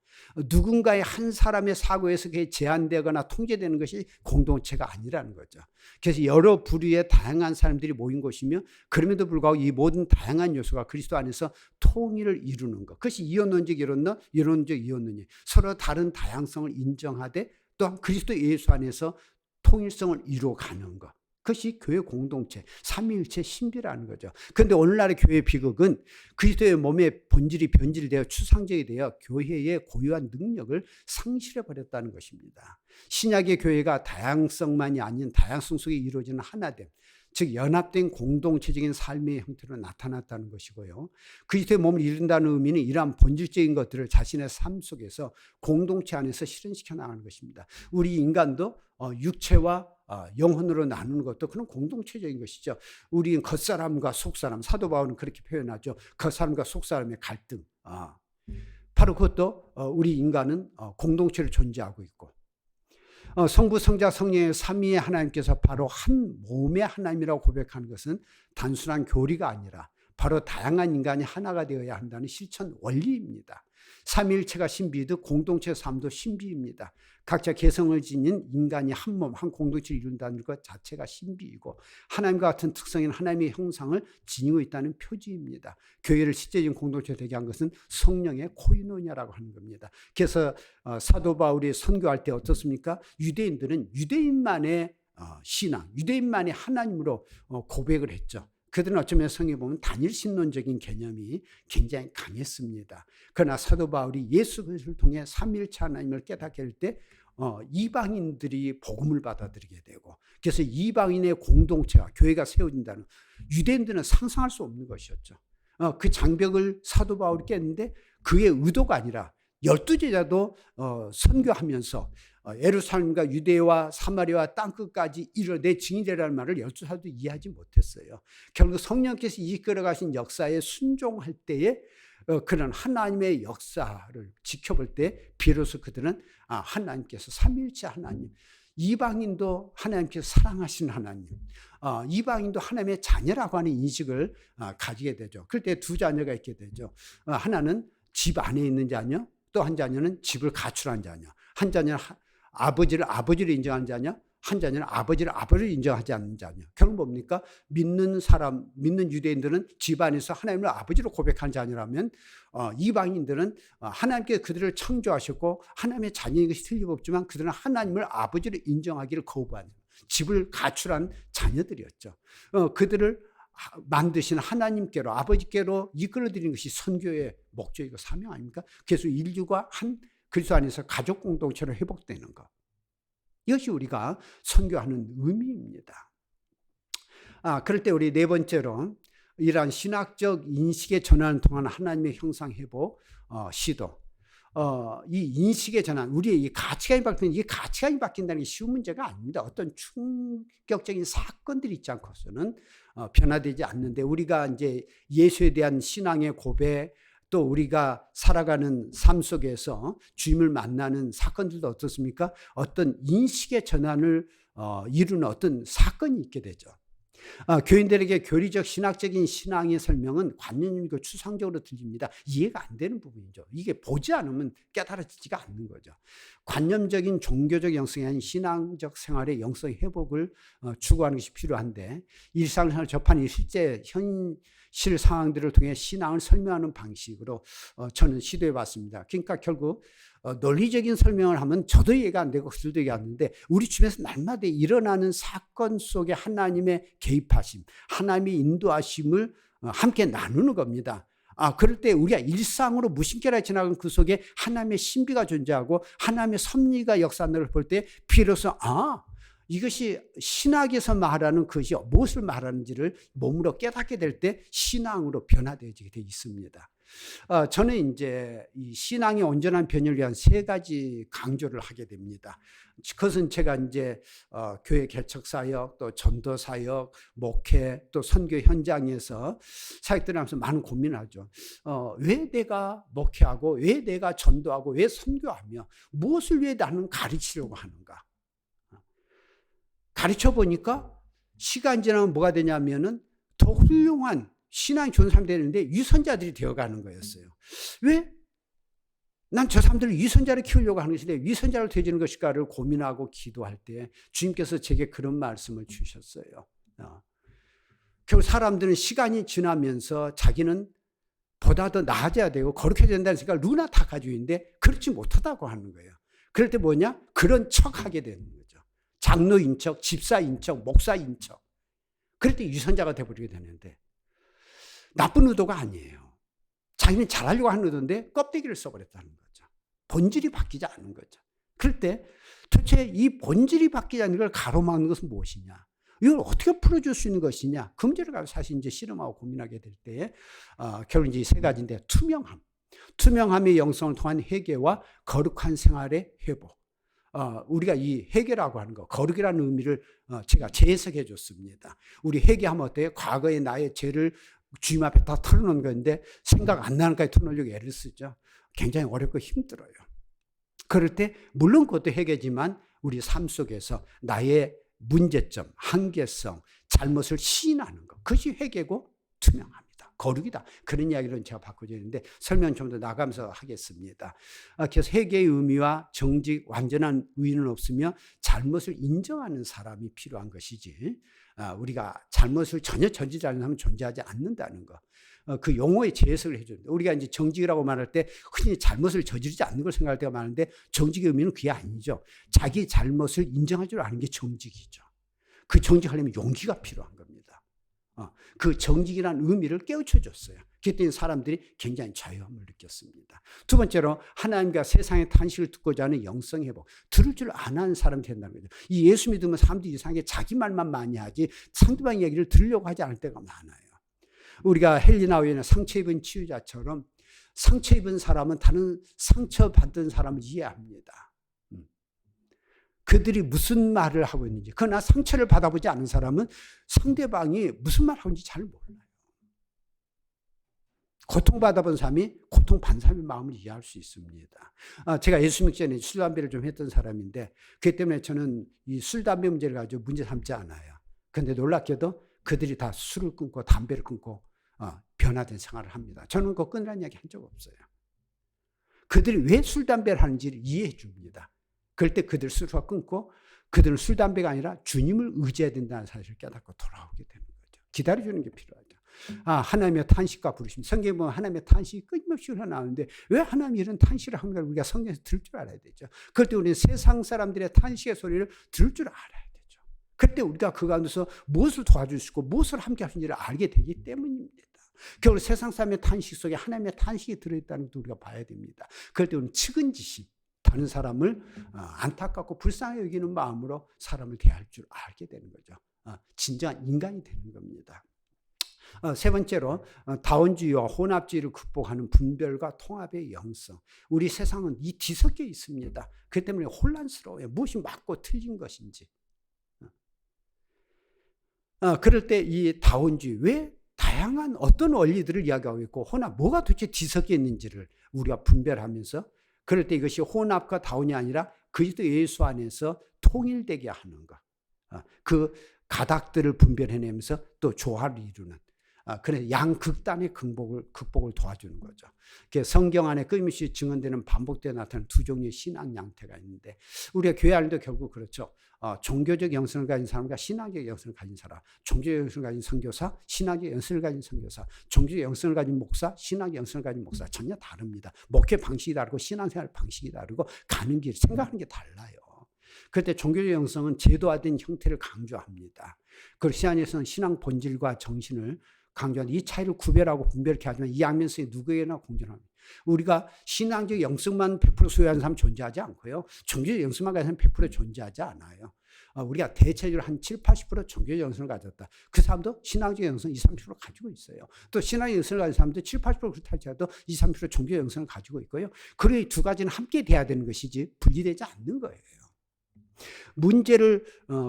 누군가의 한 사람의 사고에서 그게 제한되거나 통제되는 것이 공동체가 아니라는 거죠. 그래서 여러 부류의 다양한 사람들이 모인 곳이며 그럼에도 불구하고 이 모든 다양한 요소가 그리스도 안에서 통일을 이루는 것. 그것이 이혼론적 이혼론, 이혼론적 이혼론이에요. 서로 다른 다양성을 인정하되 또한 그리스도 예수 안에서 통일성을 이루어가는 것. 그것이 교회 공동체, 삼위일체 신비라는 거죠. 그런데 오늘날의 교회 비극은 그리스도의 몸의 본질이 변질되어 추상적이 되어 교회의 고유한 능력을 상실해버렸다는 것입니다. 신약의 교회가 다양성만이 아닌 다양성 속에 이루어지는 하나됨, 즉 연합된 공동체적인 삶의 형태로 나타났다는 것이고요. 그리스도의 몸을 이룬다는 의미는 이러한 본질적인 것들을 자신의 삶 속에서 공동체 안에서 실현시켜 나가는 것입니다. 우리 인간도 육체와 영혼으로 나누는 것도 그런 공동체적인 것이죠. 우리는 겉사람과 속사람, 사도 바울은 그렇게 표현하죠. 겉사람과 속사람의 갈등. 바로 그것도 우리 인간은 공동체로 존재하고 있고, 성부, 성자, 성령의 삼위의 하나님께서 바로 한 몸의 하나님이라고 고백하는 것은 단순한 교리가 아니라 바로 다양한 인간이 하나가 되어야 한다는 실천 원리입니다. 삼위일체가 신비이듯 공동체 삶도 신비입니다. 각자 개성을 지닌 인간이 한 몸, 한 공동체를 이룬다는 것 자체가 신비이고 하나님과 같은 특성인 하나님의 형상을 지니고 있다는 표지입니다. 교회를 실제적인 공동체 되게 한 것은 성령의 코이노니아라고 하는 겁니다. 그래서 사도 바울이 선교할 때 어떻습니까? 유대인들은 유대인만의 신앙, 유대인만의 하나님으로 고백을 했죠. 그들은 어쩌면 성경에 보면 단일 신론적인 개념이 굉장히 강했습니다. 그러나 사도 바울이 예수 그리스도를 통해 삼위일체 하나님을 깨닫게 할 때 이방인들이 복음을 받아들이게 되고, 그래서 이방인의 공동체가 교회가 세워진다는, 유대인들은 상상할 수 없는 것이었죠. 그 장벽을 사도 바울이 깼는데 그의 의도가 아니라 12제자도 선교하면서 예루살렘과 유대와 사마리아 땅끝까지 이르러 내 증인되라는 말을 12사도 이해하지 못했어요. 결국 성령께서 이끌어 가신 역사에 순종할 때에 그런 하나님의 역사를 지켜볼 때 비로소 그들은 하나님께서 삼위일체 하나님, 이방인도 하나님께서 사랑하시는 하나님, 이방인도 하나님의 자녀라고 하는 인식을 가지게 되죠. 그럴 때 두 자녀가 있게 되죠. 하나는 집 안에 있는 자녀, 또 한 자녀는 집을 가출한 자녀, 한 자녀는 아버지를 인정하는 자녀, 한 자녀는 아버지를 인정하지 않는 자녀. 결국 뭡니까? 믿는 유대인들은 집안에서 하나님을 아버지로 고백한 자녀라면 이방인들은 하나님께 그들을 창조하셨고 하나님의 자녀인 것이 틀림없지만 그들은 하나님을 아버지로 인정하기를 거부하는, 집을 가출한 자녀들이었죠. 그들을 만드신 하나님께로, 아버지께로 이끌어드리는 것이 선교의 목적이고 사명 아닙니까? 그래서 인류가 한 그리스도 안에서 가족 공동체로 회복되는 것. 이것이 우리가 선교하는 의미입니다. 그럴 때 우리 네 번째로 이러한 신학적 인식의 전환을 통한 하나님의 형상 회복 시도. 이 인식의 전환, 우리의 이 가치관이 바뀌는, 이 가치관이 바뀐다는 게 쉬운 문제가 아닙니다. 어떤 충격적인 사건들이 있지 않고서는 변화되지 않는데, 우리가 이제 예수에 대한 신앙의 고백, 또 우리가 살아가는 삶 속에서 주님을 만나는 사건들도 어떻습니까? 어떤 인식의 전환을 이루는 어떤 사건이 있게 되죠. 교인들에게 교리적 신학적인 신앙의 설명은 관념이고 추상적으로 들립니다. 이해가 안 되는 부분이죠. 이게 보지 않으면 깨달아지지가 않는 거죠. 관념적인 종교적 영성이 아닌 신앙적 생활의 영성 회복을 추구하는 것이 필요한데, 일상생활을 접하는 실제 현실 상황들을 통해 신앙을 설명하는 방식으로 저는 시도해 봤습니다. 그러니까 결국 논리적인 설명을 하면 저도 이해가 안 되고 그들도 이해가 안 되는데, 우리 주변에서 날마다 일어나는 사건 속에 하나님의 개입하심, 하나님의 인도하심을 함께 나누는 겁니다. 그럴 때 우리가 일상으로 무심결에 지나간 그 속에 하나님의 신비가 존재하고 하나님의 섭리가 역사하는 걸 볼 때 비로소 이것이 신학에서 말하는 것이 무엇을 말하는지를 몸으로 깨닫게 될 때 신앙으로 변화되어지게 되어 있습니다. 저는 이제 이 신앙의 온전한 변화를 위한 세 가지 강조를 하게 됩니다. 그것은 제가 이제 교회 개척 사역, 또 전도 사역, 목회, 또 선교 현장에서 사역들을 하면서 많은 고민을 하죠. 왜 내가 목회하고, 왜 내가 전도하고, 왜 선교하며 무엇을 위해 나는 가르치려고 하는가? 가르쳐 보니까 시간 지나면 뭐가 되냐면은 더 훌륭한 신앙이 좋은 사람이 되는데 유선자들이 되어가는 거였어요. 왜? 난 저 사람들을 위선자를 키우려고 하는 것인데 위선자를 되지는 것일까를 고민하고 기도할 때 주님께서 제게 그런 말씀을 주셨어요. 결국 사람들은 시간이 지나면서 자기는 보다 더 나아져야 되고 거룩해야 된다는 생각을 누구나 다 가지고 있는데 그렇지 못하다고 하는 거예요. 그럴 때 뭐냐? 그런 척하게 되는 거죠. 장로인 척, 집사인 척, 목사인 척. 그럴 때 위선자가 돼버리게 되는데 나쁜 의도가 아니에요. 자기는 잘하려고 하는 의도인데 껍데기를 써버렸다는 거죠. 본질이 바뀌지 않은 거죠. 그럴 때 도대체 이 본질이 바뀌지 않는 걸 가로막는 것은 무엇이냐? 이걸 어떻게 풀어줄 수 있는 것이냐? 그 문제를 가지고 사실 이제 실험하고 고민하게 될 때, 결국 이제 세 가지인데, 투명함. 투명함의 영성을 통한 회개와 거룩한 생활의 회복. 우리가 이 회개라고 하는 거, 거룩이라는 의미를 제가 재해석해 줬습니다. 우리 회개하면 어때요? 과거의 나의 죄를 주님 앞에 다 털어놓은 건데, 생각 안 나는 까지 털어놓으려고 애를 쓰죠. 굉장히 어렵고 힘들어요. 그럴 때, 물론 그것도 회개지만, 우리 삶 속에서 나의 문제점, 한계성, 잘못을 시인하는 것. 그것이 회개고 투명합니다. 거룩이다. 그런 이야기를 제가 바꾸고 있는데 설명 좀 더 나가면서 하겠습니다. 그래서 회개의 의미와 정직, 완전한 의의는 없으며 잘못을 인정하는 사람이 필요한 것이지 우리가 잘못을 전혀 저지르지 않는 사람은 존재하지 않는다는 거. 그 용어의 재해석을 해줍니다. 우리가 이제 정직이라고 말할 때 흔히 잘못을 저지르지 않는 걸 생각할 때가 많은데 정직의 의미는 그게 아니죠. 자기 잘못을 인정할 줄 아는 게 정직이죠. 그 정직하려면 용기가 필요한 겁니다. 그 정직이라는 의미를 깨우쳐줬어요. 그랬더니 사람들이 굉장히 자유함을 느꼈습니다. 두 번째로 하나님과 세상의 탄식을 듣고자 하는 영성회복. 들을 줄 아는 사람이 된다는 거죠. 이 예수 믿으면 사람들이 이상하게 자기 말만 많이 하지 상대방 얘기를 들으려고 하지 않을 때가 많아요. 우리가 헬리나우에는 상처 입은 치유자처럼 상처 입은 사람은 다른 상처받은 사람을 이해합니다. 그들이 무슨 말을 하고 있는지. 그러나 상처를 받아보지 않은 사람은 상대방이 무슨 말을 하는지 잘 몰라요. 고통받아본 사람이 고통받은 사람의 마음을 이해할 수 있습니다. 제가 예수 믿기 전에 술, 담배를 좀 했던 사람인데 그것 때문에 저는 이 술, 담배 문제를 가지고 문제 삼지 않아요. 그런데 놀랍게도 그들이 다 술을 끊고 담배를 끊고 변화된 생활을 합니다. 저는 그거 끊으라는 이야기 한 적 없어요. 그들이 왜 술, 담배를 하는지를 이해해 줍니다. 그럴 때 그들 스스로가 끊고 그들은 술, 담배가 아니라 주님을 의지해야 된다는 사실을 깨닫고 돌아오게 되는 거죠. 기다려주는 게 필요하죠. 하나님의 탄식과 부르심. 성경에 보면 하나님의 탄식이 끊임없이 흘러나오는데 왜 하나님이 이런 탄식을 하는가 우리가 성경에서 들을 줄 알아야 되죠. 그럴 때 우리는 세상 사람들의 탄식의 소리를 들을 줄 알아야 되죠. 그때 우리가 그 가운데서 무엇을 도와줄 수 있고 무엇을 함께 할 수 있는지를 알게 되기 때문입니다. 결국 세상 사람의 탄식 속에 하나님의 탄식이 들어있다는 것도 우리가 봐야 됩니다. 그럴 때 우리는 측은지심, 다른 사람을 안타깝고 불쌍히 여기는 마음으로 사람을 대할 줄 알게 되는 거죠. 진정한 인간이 되는 겁니다. 세 번째로 다원주의와 혼합주의를 극복하는 분별과 통합의 영성. 우리 세상은 이 뒤섞여 있습니다. 그렇기 때문에 혼란스러워요. 무엇이 맞고 틀린 것인지. 그럴 때 이 다원주의, 왜 다양한 어떤 원리들을 이야기하고 있고 혼합, 뭐가 도대체 뒤섞여 있는지를 우리가 분별하면서 그럴 때 이것이 혼합과 다원이 아니라 그리스도 예수 안에서 통일되게 하는 것. 그 가닥들을 분별해내면서 또 조화를 이루는. 그래서 양극단의 극복을 도와주는 거죠. 성경 안에 끊임없이 증언되는 반복되어 나타나는 두 종류의 신앙 양태가 있는데 우리가 교회 안에도 결국 그렇죠. 종교적 영성을 가진 사람과 신학적 영성을 가진 사람, 종교적 영성을 가진 선교사, 신학적 영성을 가진 선교사, 종교적 영성을 가진 목사, 신학적 영성을 가진 목사 전혀 다릅니다. 목회 방식이 다르고 신앙생활 방식이 다르고 가는 길, 생각하는 게 달라요. 그때 종교적 영성은 제도화된 형태를 강조합니다. 그리고 신앙에서는 신앙 본질과 정신을 강조하는 이 차이를 구별하고 분별케 하지만 이 양면성이 누구에게나 공존합니다. 우리가 신앙적 영성만 100% 소유하는 사람 존재하지 않고요. 종교적 영성만 가진 사람 100% 존재하지 않아요. 우리가 대체적으로 한 7, 80% 종교적 영성을 가졌다. 그 사람도 신앙적 영성 20, 30% 가지고 있어요. 또 신앙적 영성을 가진 사람도 7, 80% 그렇다 할지라도 20, 30% 종교적 영성을 가지고 있고요. 그리고 이 두 가지는 함께 돼야 되는 것이지 분리되지 않는 거예요. 문제를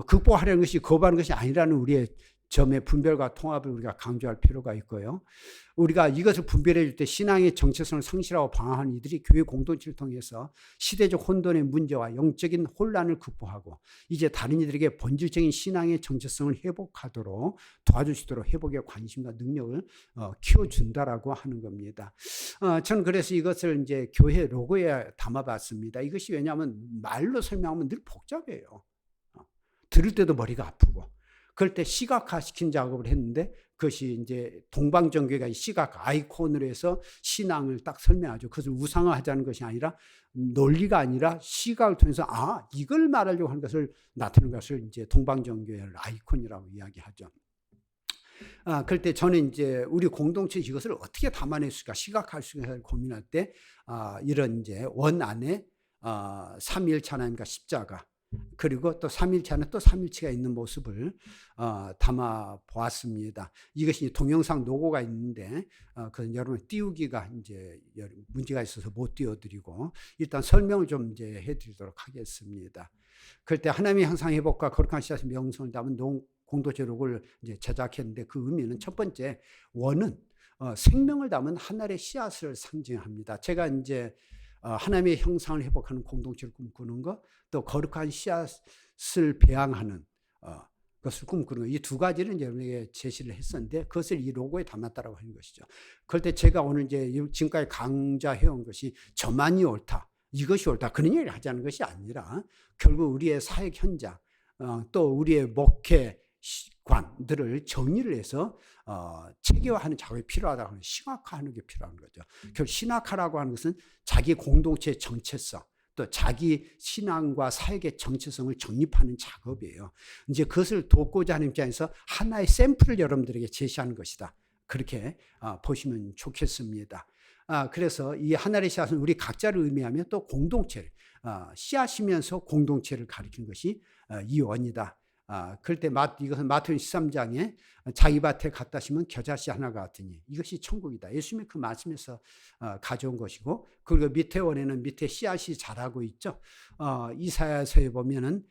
극복하려는 것이 거부하는 것이 아니라는 우리의 점의 분별과 통합을 우리가 강조할 필요가 있고요. 우리가 이것을 분별해 줄 때 신앙의 정체성을 상실하고 방황하는 이들이 교회 공동체를 통해서 시대적 혼돈의 문제와 영적인 혼란을 극복하고 이제 다른 이들에게 본질적인 신앙의 정체성을 회복하도록 도와줄 수 있도록 회복의 관심과 능력을 키워준다라고 하는 겁니다. 저는 그래서 이것을 이제 교회 로고에 담아봤습니다. 이것이 왜냐하면 말로 설명하면 늘 복잡해요. 들을 때도 머리가 아프고. 그럴 때 시각화시킨 작업을 했는데 그것이 이제 동방정교회가 시각 아이콘으로 해서 신앙을 딱 설명하죠. 그것을 우상화하자는 것이 아니라 논리가 아니라 시각을 통해서 이걸 말하려고 하는 것을 나타내는 것을 이제 동방정교회의 아이콘이라고 이야기하죠. 그럴 때 저는 이제 우리 공동체 이것을 어떻게 담아낼 수 있을까 시각할 수 있을까 고민할 때 이런 이제 원 안에 삼위일체 하나님과 십자가 그리고 또 삼일체 안에 또 삼일체가 있는 모습을 담아 보았습니다. 이것이 동영상 로고가 있는데 그 여러분 띄우기가 이제 문제가 있어서 못 띄워드리고 일단 설명을 좀 이제 해드리도록 하겠습니다. 그럴 때 하나님의 형상 회복과 거룩한 씨앗의 명성을 담은 공동체 로고를 이제 제작했는데 그 의미는 첫 번째 원은 생명을 담은 하늘의 씨앗을 상징합니다. 제가 이제 하나님의 형상을 회복하는 공동체를 꿈꾸는 것, 또 거룩한 씨앗을 배양하는 것을 꿈꾸는 것, 이 두 가지를 여러분에게 제시를 했었는데 그것을 이 로고에 담았다라고 하는 것이죠. 그럴 때 제가 오늘 이제 지금까지 강좌해온 것이 저만이 옳다, 이것이 옳다 그런 얘기를 하자는 것이 아니라 결국 우리의 사역 현장, 또 우리의 목회관들을 정리를 해서 체계화하는 작업이 필요하다고 하는 시각화하는 게 필요한 거죠. 결국 신학화라고 하는 것은 자기 공동체의 정체성 또 자기 신앙과 사역의 정체성을 정립하는 작업이에요. 이제 그것을 돕고자 하는 입장에서 하나의 샘플을 여러분들에게 제시하는 것이다. 그렇게 보시면 좋겠습니다. 그래서 이 하나의 씨앗은 우리 각자를 의미하며 또 공동체를 씨앗이면서 공동체를 가리키는 것이 이 원이다. 그럴 때 이것은 마태복음 13장에 자기 밭에 갖다 심은 겨자씨 하나가 같으니 이것이 천국이다. 예수님이 그 말씀에서 가져온 것이고 그리고 밑에 원에는 밑에 씨앗이 자라고 있죠. 이사야서에 보면은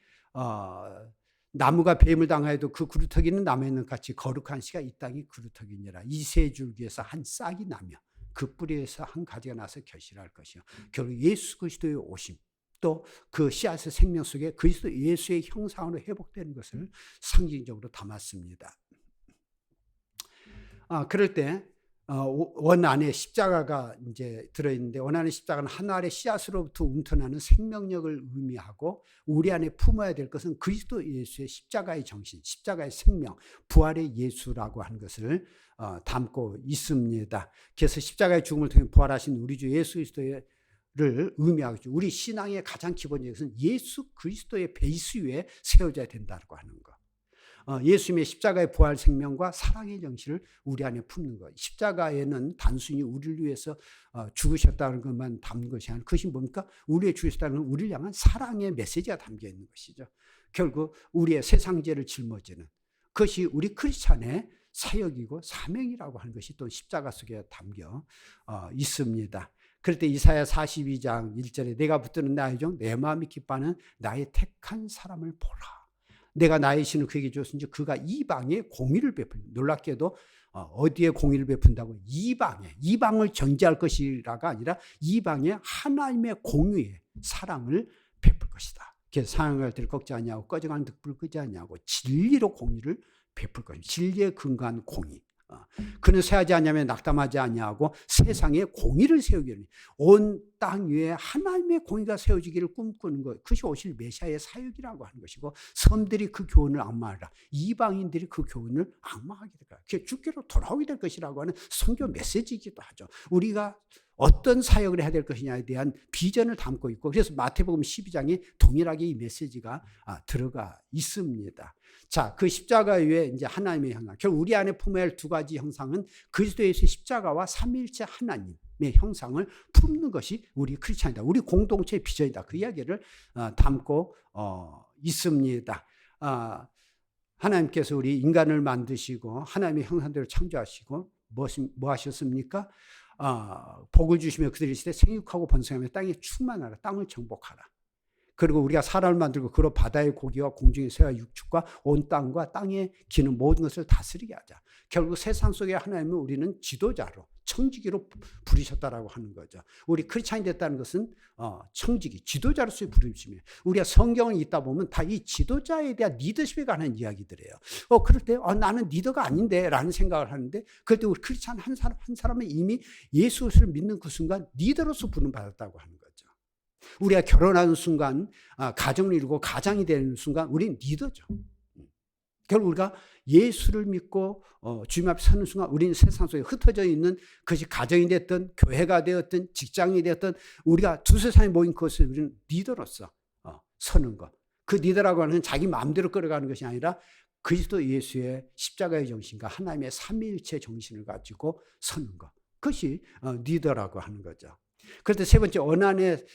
나무가 뱀을 당하여도 그 그루터기는 나무에 있는 같이 거룩한 씨가 이 땅이 그루터기니라. 이 세 줄기에서 한 싹이 나며 그 뿌리에서 한 가지가 나서 결실할 것이요. 결국 예수 그리스도의 오심 또 그 씨앗의 생명 속에 그리스도 예수의 형상으로 회복되는 것을 상징적으로 담았습니다. 그럴 때 원 안에 십자가가 이제 들어있는데 원 안에 십자가는 하나의 씨앗으로부터 움터나는 생명력을 의미하고 우리 안에 품어야 될 것은 그리스도 예수의 십자가의 정신, 십자가의 생명, 부활의 예수라고 하는 것을 담고 있습니다. 그래서 십자가의 죽음을 통해 부활하신 우리 주 예수 그리스도의 를 의미하죠. 우리 신앙의 가장 기본적인 것은 예수 그리스도의 베이스 위에 세워져야 된다고 하는 것. 예수님의 십자가의 부활 생명과 사랑의 정신을 우리 안에 품는 것. 십자가에는 단순히 우리를 위해서 죽으셨다는 것만 담는 것이 아니라 그것이 뭡니까? 우리의 죽으셨다는 건 우리를 향한 사랑의 메시지가 담겨 있는 것이죠. 결국 우리의 세상죄를 짊어지는 그것이 우리 크리스찬의 사역이고 사명이라고 하는 것이 또 십자가 속에 담겨 있습니다. 그럴 때 이사야 42장 1절에 내가 붙드는 나의 종 내 마음이 기뻐하는 나의 택한 사람을 보라. 내가 나의 신을 그에게 줬은지 그가 이방에 공의를 베풀. 놀랍게도 어디에 공의를 베푼다고? 이방을 정죄할 것이라가 아니라 이방에 하나님의 공의의 사랑을 베풀 것이다. 그래서 사랑을 들꺾지 아니하고 꺼져가는 득불을 끄지 아니하고 진리로 공의를 베풀 것입니다. 진리에 근거한 공의. 그는 쇠하지 않냐면 낙담하지 아니하고 세상에 공의를 세우기를 온 땅 위에 하나님의 공의가 세워지기를 꿈꾸는 것, 그것이 오실 메시아의 사역이라고 하는 것이고 섬들이 그 교훈을 악마하라. 이방인들이 그 교훈을 악마하게 될 거야. 그게 주께로 돌아오게 될 것이라고 하는 선교 메시지이기도 하죠. 우리가 어떤 사역을 해야 될 것이냐에 대한 비전을 담고 있고 그래서 마태복음 12장에 동일하게 이 메시지가 들어가 있습니다. 자, 그 십자가 위에 이제 하나님의 형상. 결국 우리 안에 품어야 할 두 가지 형상은 그리스도 예수의 십자가와 삼위일체 하나님의 형상을 품는 것이 우리 크리스찬이다. 우리 공동체의 비전이다. 그 이야기를 담고 있습니다. 하나님께서 우리 인간을 만드시고 하나님의 형상대로 창조하시고 뭐 하셨습니까? 복을 주시며 그들이 시대 생육하고 번성하며 땅에 충만하라. 땅을 정복하라. 그리고 우리가 사람을 만들고 그로 바다의 고기와 공중의 새와 육축과 온 땅과 땅에 기는 모든 것을 다스리게 하자. 결국 세상 속에 하나님은 우리는 지도자로 청지기로 부르셨다라고 하는 거죠. 우리 크리스찬이 됐다는 것은 청지기, 지도자로서의 부르심이에요. 우리가 성경을 읽다 보면 다 이 지도자에 대한 리더십에 관한 이야기들이에요. 그럴 때 나는 리더가 아닌데 라는 생각을 하는데, 그럴 때 우리 크리스찬 한 사람은 이미 예수를 믿는 그 순간 리더로서 부름받았다고 하는 거죠. 우리가 결혼하는 순간, 가정을 이루고 가장이 되는 순간 우리는 리더죠. 결국 우리가 예수를 믿고 주님 앞에 서는 순간 우리는 세상 속에 흩어져 있는 그것이 가정이 됐든 교회가 되었든 직장이 되었든 우리가 두세 사람이 모인 그것을 우리는 리더로서 서는 것. 그 리더라고 하는 자기 마음대로 끌어가는 것이 아니라 그리스도 예수의 십자가의 정신과 하나님의 삼위일체 정신을 가지고 서는 것. 그것이 리더라고 하는 거죠. 그런데 세 번째 원안의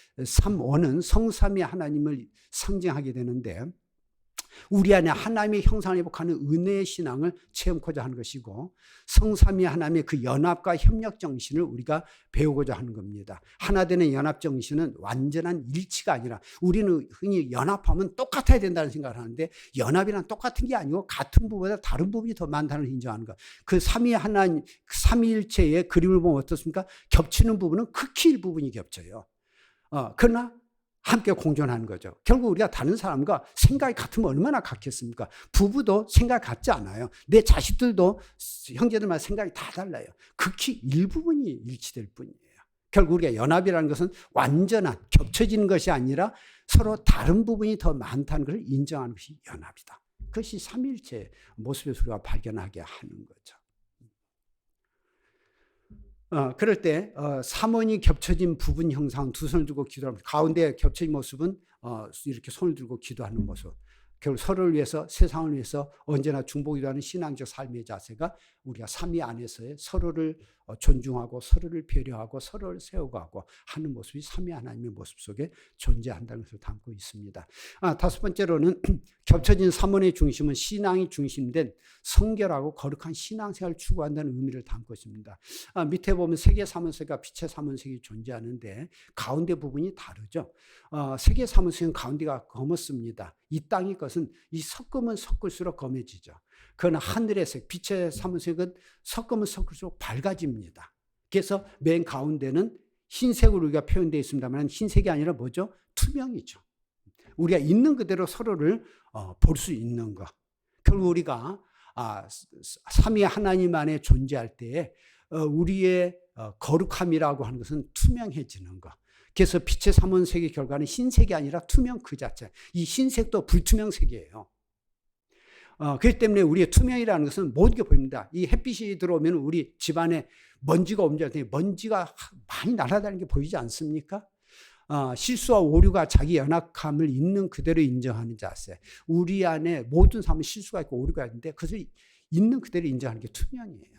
원은 성삼위 하나님을 상징하게 되는데, 우리 안에 하나님의 형상을 회복하는 은혜의 신앙을 체험하고자 하는 것이고, 성삼위 하나님의 그 연합과 협력 정신을 우리가 배우고자 하는 겁니다. 하나 되는 연합 정신은 완전한 일치가 아니라, 우리는 흔히 연합하면 똑같아야 된다는 생각을 하는데, 연합이란 똑같은 게 아니고 같은 부분보다 다른 부분이 더 많다는 걸 인정하는 것. 그 삼위일체의 그림을 보면 어떻습니까? 겹치는 부분은 극히 일부분이 겹쳐요. 그러나 함께 공존하는 거죠. 결국 우리가 다른 사람과 생각이 같으면 얼마나 같겠습니까? 부부도 생각 같지 않아요. 내 자식들도 형제들마다 생각이 다 달라요. 극히 일부분이 일치될 뿐이에요. 결국 우리가 연합이라는 것은 완전한 겹쳐지는 것이 아니라 서로 다른 부분이 더 많다는 것을 인정하는 것이 연합이다. 그것이 삼위일체의 모습에서 우리가 발견하게 하는 거죠. 그럴 때 삼원이 겹쳐진 부분 형상, 두 손을 들고 기도합니다. 가운데 겹쳐진 모습은 이렇게 손을 들고 기도하는 모습. 결국 서로를 위해서, 세상을 위해서 언제나 중보기도하는 신앙적 삶의 자세가 우리가 삼위 안에서의 서로를 존중하고 서로를 배려하고 서로를 세워가고 하는 모습이 삼위 하나님의 모습 속에 존재한다는 것을 담고 있습니다. 다섯 번째로는 겹쳐진 삼원의 중심은 신앙이 중심된 성결하고 거룩한 신앙생활을 추구한다는 의미를 담고 있습니다. 밑에 보면 세계 사문색과 빛의 사문색이 존재하는데 가운데 부분이 다르죠. 세계 사문색은 가운데가 검었습니다. 이 땅의 것은 이 섞으면 섞을수록 검해지죠. 그러나 하늘의 색, 빛의 사문색은 섞으면 섞을수록 밝아집니다. 그래서 맨 가운데는 흰색으로 우리가 표현되어 있습니다만 흰색이 아니라 뭐죠? 투명이죠. 우리가 있는 그대로 서로를 볼 수 있는 것. 결국 우리가 삼위 하나님 안에 존재할 때에 우리의 거룩함이라고 하는 것은 투명해지는 것. 그래서 빛의 삼원색의 결과는 흰색이 아니라 투명 그 자체. 이 흰색도 불투명색이에요. 그렇기 때문에 우리의 투명이라는 것은 모든 게 보입니다. 이 햇빛이 들어오면 우리 집안에 먼지가 옮겨다니는데 먼지가 많이 날아다니는 게 보이지 않습니까? 실수와 오류가 자기 연약함을 있는 그대로 인정하는 자세. 우리 안에 모든 삶은 실수가 있고 오류가 있는데 그것을 있는 그대로 인정하는 게 투명이에요.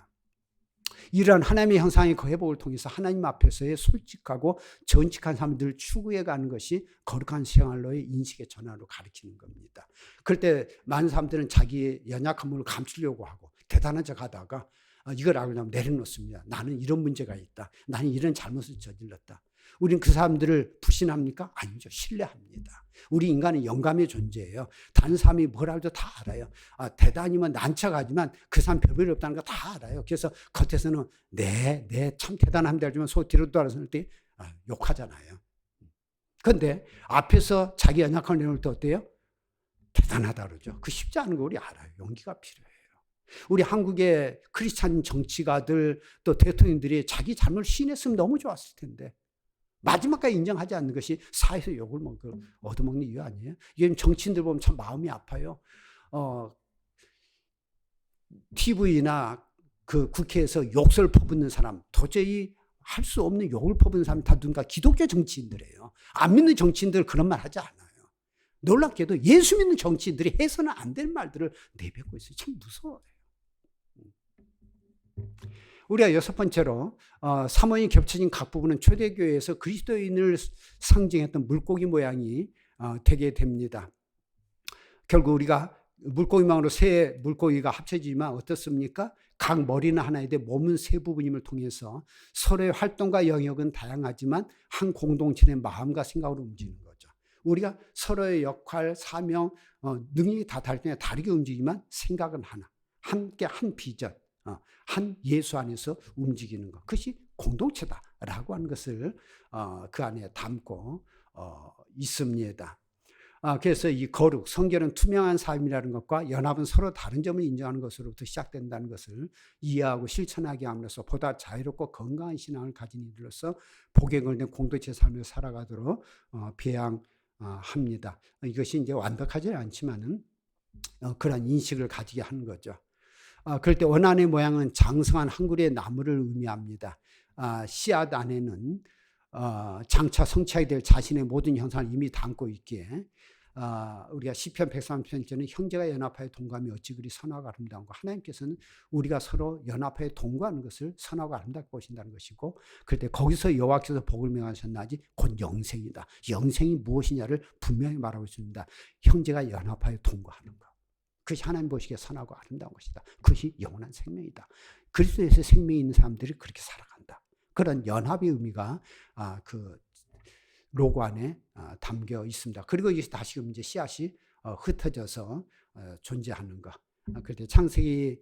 이러한 하나님의 형상의 회복을 통해서 하나님 앞에서의 솔직하고 정직한 삶들을 추구해 가는 것이 거룩한 생활로의 인식의 전환으로 가르치는 겁니다. 그럴 때 많은 사람들은 자기의 연약함을 감추려고 하고 대단한 척 하다가 이걸 알고 나면 내려놓습니다. 나는 이런 문제가 있다. 나는 이런 잘못을 저질렀다. 우리는 그 사람들을 불신합니까? 아니죠. 신뢰합니다. 우리 인간은 영감의 존재예요. 다른 사람이 뭘 알도 다 알아요. 대단히만 난처하지만 그 사람 별별 없다는 거 다 알아요. 그래서 겉에서는 네, 참 대단합니다. 하지만 속 뒤로 돌아설 때 욕하잖아요. 그런데 앞에서 자기 연약함을 내놓을 때 어때요? 대단하다 그러죠. 그 쉽지 않은 거 우리 알아요. 용기가 필요해요. 우리 한국의 크리스찬 정치가들 또 대통령들이 자기 잘못을 시인했으면 너무 좋았을 텐데 마지막까지 인정하지 않는 것이 사회에서 욕을 얻어먹는 이유 아니에요? 요즘 정치인들 보면 참 마음이 아파요. TV나 그 국회에서 욕설 퍼붓는 사람, 도저히 할 수 없는 욕을 퍼붓는 사람이 다 누군가 기독교 정치인들이에요. 안 믿는 정치인들 그런 말 하지 않아요. 놀랍게도 예수 믿는 정치인들이 해서는 안 될 말들을 내뱉고 있어요. 참 무서워요. 우리가 여섯 번째로 삼원이 겹쳐진 각 부분은 초대교회에서 그리스도인을 상징했던 물고기 모양이 되게 됩니다. 결국 우리가 물고기망으로 세 물고기가 합쳐지지만 어떻습니까? 각 머리는 하나인데 몸은 세 부분임을 통해서 서로의 활동과 영역은 다양하지만 한 공동체의 마음과 생각으로 움직이는 거죠. 우리가 서로의 역할, 사명, 능력이 다 다르게 움직이지만 생각은 하나. 함께 한 비전, 한 예수 안에서 움직이는 것. 그것이 공동체다라고 하는 것을 그 안에 담고 있습니다. 그래서 이 거룩, 성결은 투명한 삶이라는 것과 연합은 서로 다른 점을 인정하는 것으로부터 시작된다는 것을 이해하고 실천하게 함으로써 보다 자유롭고 건강한 신앙을 가진 이들로서 복에 걸린 공동체 삶을 살아가도록 배양합니다. 이것이 이제 완벽하지 않지만은 그런 인식을 가지게 하는 거죠. 그럴 때 원안의 모양은 장성한 한 그루의 나무를 의미합니다. 씨앗 안에는 장차 성취하게 될 자신의 모든 형상을 이미 담고 있기에 우리가 시편 130편에는 형제가 연합하여 동거하며 어찌 그리 선하고 아름다운가. 하나님께서는 우리가 서로 연합하여 동거하는 것을 선하고 아름답게 보신다는 것이고, 그럴 때 거기서 여호와께서 복을 명하셨나니 곧 영생이다. 영생이 무엇이냐를 분명히 말하고 있습니다. 형제가 연합하여 동거하는 것. 그것이 하나님 보시기에 선하고 아름다운 것이다. 그것이 영원한 생명이다. 그리스도에서 생명이 있는 사람들이 그렇게 살아간다. 그런 연합의 의미가 그 로고 안에 담겨 있습니다. 그리고 이것이 다시금 이제 씨앗이 흩어져서 존재하는 것. 그때 창세기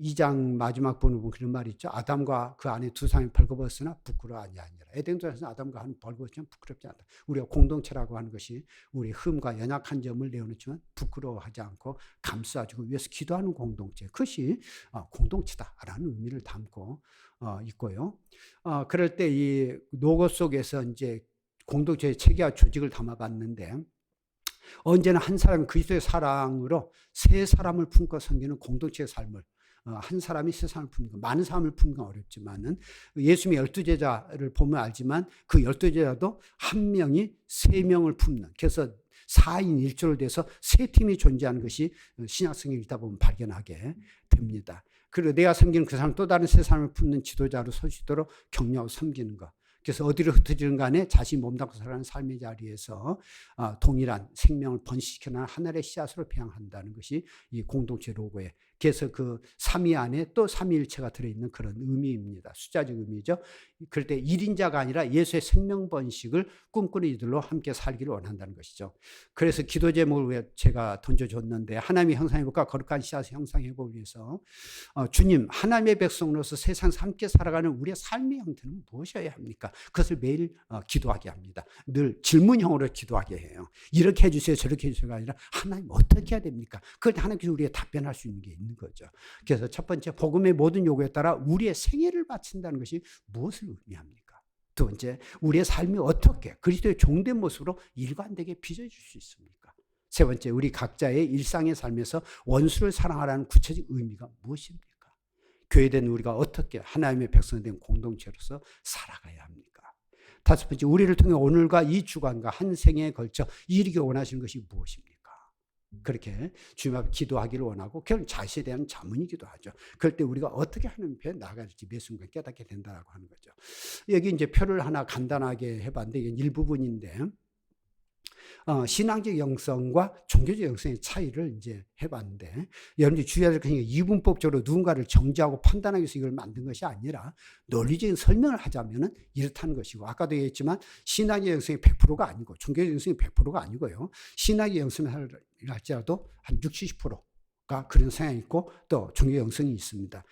2장 마지막 보면 그런 말이 있죠. 아담과 그 안에 두 사람이 벌거벗으나 부끄러워하지 아니라. 에덴동산에서 아담과 하는 벌거벗으면 부끄럽지 않다. 우리가 공동체라고 하는 것이 우리 흠과 연약한 점을 내어놓지만 부끄러워하지 않고 감싸주고 위해서 기도하는 공동체. 그것이 공동체다라는 의미를 담고 있고요. 그럴 때 이 로고 속에서 이제 공동체의 체계와 조직을 담아봤는데, 언제나 한 사람이 그리스도의 사랑으로 세 사람을 품고 섬기는 공동체의 삶을, 한 사람이 세상을 품는 것, 많은 사람을 품는 건 어렵지만은 예수님의 12제자를 보면 알지만 그 12제자도 한 명이 세 명을 품는, 그래서 4인 1조로 돼서 세 팀이 존재하는 것이 신약성경을 읽다 보면 발견하게 됩니다. 그리고 내가 섬기는 그 사람 또 다른 세 사람을 품는 지도자로 설 수 있도록 격려하고 섬기는 것. 그래서 어디로 흩어지는 간에 자신이 몸담고 살아가는 삶의 자리에서 동일한 생명을 번식시켜나가는 하늘의 씨앗으로 배양한다는 것이 이 공동체 로고에, 그래서 그 삼위 안에 또 삼위일체가 들어있는 그런 의미입니다. 숫자적 의미죠. 그럴 때 1인자가 아니라 예수의 생명 번식을 꿈꾸는 이들로 함께 살기를 원한다는 것이죠. 그래서 기도 제목을 제가 던져줬는데, 하나님의 형상해볼까 거룩한 씨앗을 형상해보기 위해서 주님, 하나님의 백성으로서 세상에서 함께 살아가는 우리의 삶의 형태는 무엇이어야 합니까? 그것을 매일 기도하게 합니다. 늘 질문형으로 기도하게 해요. 이렇게 해주세요, 저렇게 해주세요가 아니라 하나님 어떻게 해야 됩니까? 그걸 하나님께서 우리가 답변할 수 있는 게 있는 거죠. 그래서 첫 번째, 복음의 모든 요구에 따라 우리의 생애를 바친다는 것이 무엇을 의미합니까? 두 번째, 우리의 삶이 어떻게 그리스도의 종된 모습으로 일관되게 빚어질 수 있습니까? 세 번째, 우리 각자의 일상의 삶에서 원수를 사랑하라는 구체적 의미가 무엇입니까? 교회된 우리가 어떻게 하나님의 백성된 공동체로서 살아가야 합니까? 다섯 번째, 우리를 통해 오늘과 이 주간과 한 생애에 걸쳐 이루기 원하시는 것이 무엇입니까? 그렇게 주님 앞에 기도하기를 원하고, 결국 자신에 대한 자문이기도 하죠. 그럴 때 우리가 어떻게 하나님 앞에 나아갈지 매 순간 깨닫게 된다라고 하는 거죠. 여기 이제 표를 하나 간단하게 해봤는데, 이게 일부분인데, 신앙적 영성과 종교적 영성의 차이를 이제 해봤는데, 여러분들이 주의해야 될 것은 이분법적으로 누군가를 정죄하고 판단하기 위해서 이걸 만든 것이 아니라 논리적인 설명을 하자면은 이렇다는 것이고, 아까도 얘기했지만 신앙의 영성이 100%가 아니고 종교적 영성이 100%가 아니고요. 신앙의 영성을 할지라도 한 60, 70%가 그런 성향이 있고, 또 종교적 영성이 있습니다.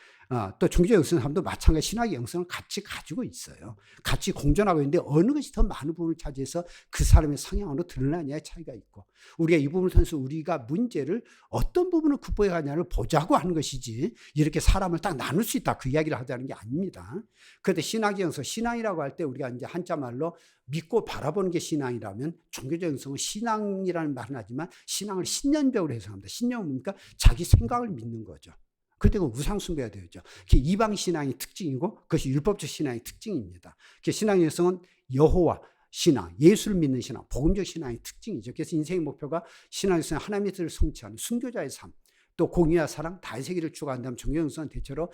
또 종교적 영성 사람도 마찬가지 신학의 영성을 같이 가지고 있어요. 같이 공존하고 있는데 어느 것이 더 많은 부분을 차지해서 그 사람의 성향으로 드러나냐의 차이가 있고, 우리가 이 부분을 통해서 우리가 문제를 어떤 부분을 극복해 가냐를 보자고 하는 것이지, 이렇게 사람을 딱 나눌 수 있다 그 이야기를 하자는 게 아닙니다. 그런데 신학의 영성, 신앙이라고 할 때 우리가 이제 한자 말로 믿고 바라보는 게 신앙이라면, 종교적 영성은 신앙이라는 말은 하지만 신앙을 신념적으로 해석합니다. 신념은 뭡니까? 자기 생각을 믿는 거죠. 그때 그 우상숭배가 되죠. 그게 이방 신앙의 특징이고, 그것이 율법적 신앙의 특징입니다. 신앙의 영성은 여호와 신앙, 예수를 믿는 신앙, 복음적 신앙의 특징이죠. 그래서 인생의 목표가 신앙에서 하나님의 뜻을 성취하는 순교자의 삶, 또 공의와 사랑, 다윗에게를 추구한다면 정경성은 대체로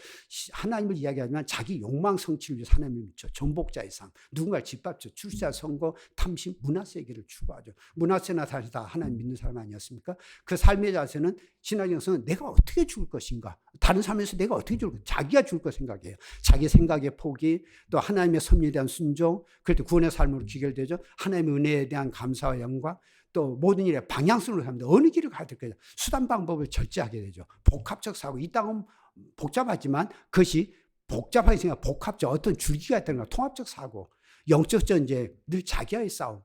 하나님을 이야기하지만 자기 욕망 성취를 위해서 하나님을 믿죠. 정복자의 삶, 누군가를 짓밟죠. 출세, 선거, 탐심, 므낫세에게를 추구하죠. 므낫세나 다윗 다 하나님 믿는 사람 아니었습니까? 그 삶의 자세는 신학의 영성은 내가 어떻게 죽을 것인가, 다른 삶에서 내가 어떻게 죽을 것인가, 자기가 죽을 것 생각해요. 자기 생각의 포기, 또 하나님의 섭리에 대한 순종, 그럴 때 구원의 삶으로 귀결되죠. 하나님의 은혜에 대한 감사와 영광, 또 모든 일에 방향성으로 합니다. 어느 길을 가야 될까요? 수단 방법을 절제하게 되죠. 복합적 사고, 이 땅은 복잡하지만 그것이 복잡하게 생각, 복합적 어떤 줄기가 있다는 거, 통합적 사고, 영적 전쟁, 늘 자기와의 싸움.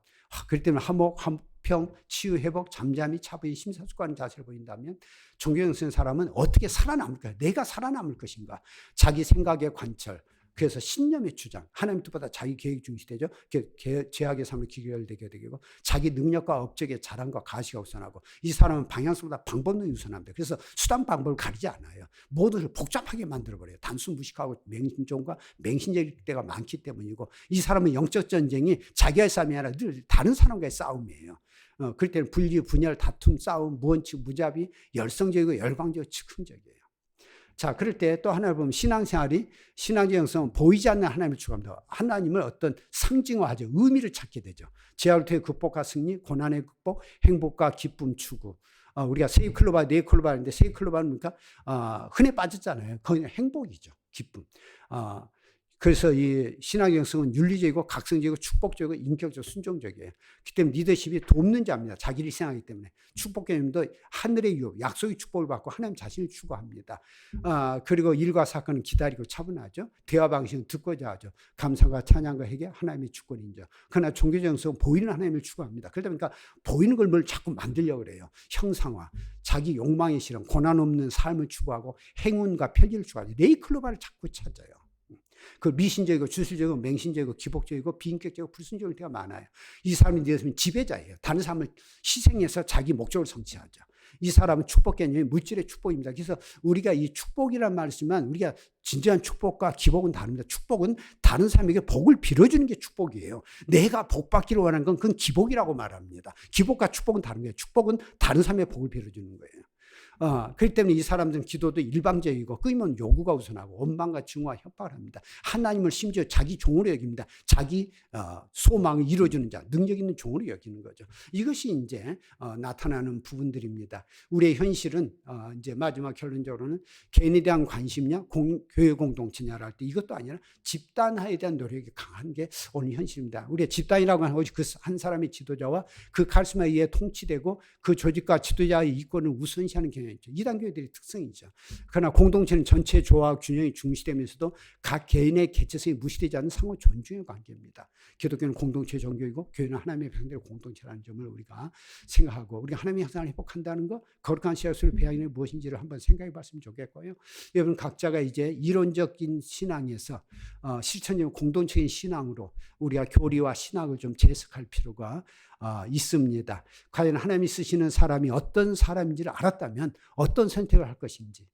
그렇기 때문에 화목, 화평, 치유, 회복, 잠잠히, 차분히, 심사숙고하는 자세를 보인다면 종교형 쓴 사람은 어떻게 살아남을까요? 내가 살아남을 것인가? 자기 생각의 관철, 그래서 신념의 주장, 하나님 뜻보다 자기 계획 중시되죠. 죄악의 삶을 귀결되게 되고 자기 능력과 업적의 자랑과 가시가 우선하고 이 사람은 방향성보다 방법론이 우선합니다. 그래서 수단 방법을 가리지 않아요. 모두를 복잡하게 만들어버려요. 단순 무식하고 맹신종과 맹신적일 때가 많기 때문이고 이 사람은 영적 전쟁이 자기와의 싸움이 아니라 늘 다른 사람과의 싸움이에요. 그럴 때는 분리, 분열, 다툼, 싸움, 무언치, 무자비, 열성적이고 열광적이고 즉흥적이에요. 자, 그럴 때 또 하나를 보면 신앙생활이, 신앙의 영성은 보이지 않는 하나님을 추구합니다. 하나님을 어떤 상징화하죠. 의미를 찾게 되죠. 죄악을 통해 극복과 승리, 고난의 극복, 행복과 기쁨 추구. 우리가 세이클로바, 네이클로바 하는데 세이클로바는 뭡니까? 흔해 빠졌잖아요. 그건 행복이죠. 기쁨. 그래서 이 신앙의 영성은 윤리적이고 각성적이고 축복적이고 인격적 순종적이에요. 그 때문에 리더십이 돕는 자입니다. 자기를 생각하기 때문에. 축복 개념도 하늘의 유업, 약속의 축복을 받고 하나님 자신을 추구합니다. 그리고 일과 사건은 기다리고 차분하죠. 대화 방식은 듣고자 하죠. 감상과 찬양과 회개, 하나님의 주권인죠. 그러나 종교적 영성은 보이는 하나님을 추구합니다. 그러다 보니까 보이는 걸 뭘 자꾸 만들려고 그래요. 형상화, 자기 욕망의 실현, 고난 없는 삶을 추구하고 행운과 편리를 추구하죠. 네이클로바를 자꾸 찾아요. 그 미신적이고 주술적이고 맹신적이고 기복적이고 비인격적이고 불순종일 때가 많아요. 이 사람이 되었으면 지배자예요. 다른 사람을 희생해서 자기 목적을 성취하죠. 이 사람은 축복 개념이 물질의 축복입니다. 그래서 우리가 이 축복이란 말을 쓰면 우리가 진정한 축복과 기복은 다릅니다. 축복은 다른 사람에게 복을 빌어주는 게 축복이에요. 내가 복 받기를 원하는 건 그건 기복이라고 말합니다. 기복과 축복은 다른 거예요. 축복은 다른 사람의 복을 빌어주는 거예요. 그렇기 때문에 이 사람들은 기도도 일방적이고 끊임없는 요구가 우선하고 원망과 증오와 협박을 합니다. 하나님을 심지어 자기 종으로 여깁니다. 자기 소망을 이루어주는 자, 능력 있는 종으로 여기는 거죠. 이것이 이제 나타나는 부분들입니다. 우리의 현실은 이제 마지막 결론적으로는 개인에 대한 관심이냐, 교회 공동체냐를 할 때 이것도 아니라 집단화에 대한 노력이 강한 게 오늘 현실입니다. 우리의 집단이라고 하는 것이 그 한 사람의 지도자와 그 카리스마에 의해 통치되고 그 조직과 지도자의 이권을 우선시하는 경향이 있죠. 이단교회들의 특성이죠. 그러나 공동체는 전체 조화 균형이 중시되면서도 각 개인의 개체성이 무시되지 않는 상호 존중의 관계입니다. 기독교는 공동체 종교이고 교회는 하나님의 백성들의 공동체라는 점을 우리가 생각하고 우리가 하나님의 형상을 회복한다는 것, 거룩한 씨앗을 배양이 무엇인지를 한번 생각해 봤으면 좋겠고요. 여러분 각자가 이제 이론적인 신앙에서 실천적인 공동체적인 신앙으로 우리가 교리와 신학을 좀 재해석할 필요가 있습니다. 과연 하나님이 쓰시는 사람이 어떤 사람인지를 알았다면 어떤 선택을 할 것인지.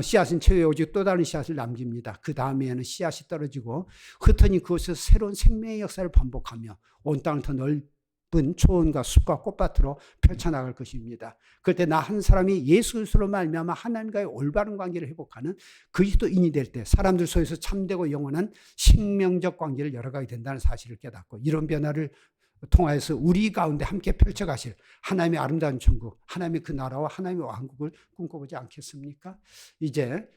씨앗은 채에 오직 또 다른 씨앗을 남깁니다. 그 다음에는 씨앗이 떨어지고 흩어진 그곳에서 새로운 생명의 역사를 반복하며 온 땅을 더 넓은 초원과 숲과 꽃밭으로 펼쳐나갈 것입니다. 그럴 때 나 한 사람이 예수 그리스도로 말미암아 하나님과의 올바른 관계를 회복하는 그리스도인이 될 때 사람들 속에서 참되고 영원한 생명적 관계를 열어가게 된다는 사실을 깨닫고 이런 변화를 통하여서 우리 가운데 함께 펼쳐가실 하나님의 아름다운 천국, 하나님의 그 나라와 하나님의 왕국을 꿈꿔보지 않겠습니까? 이제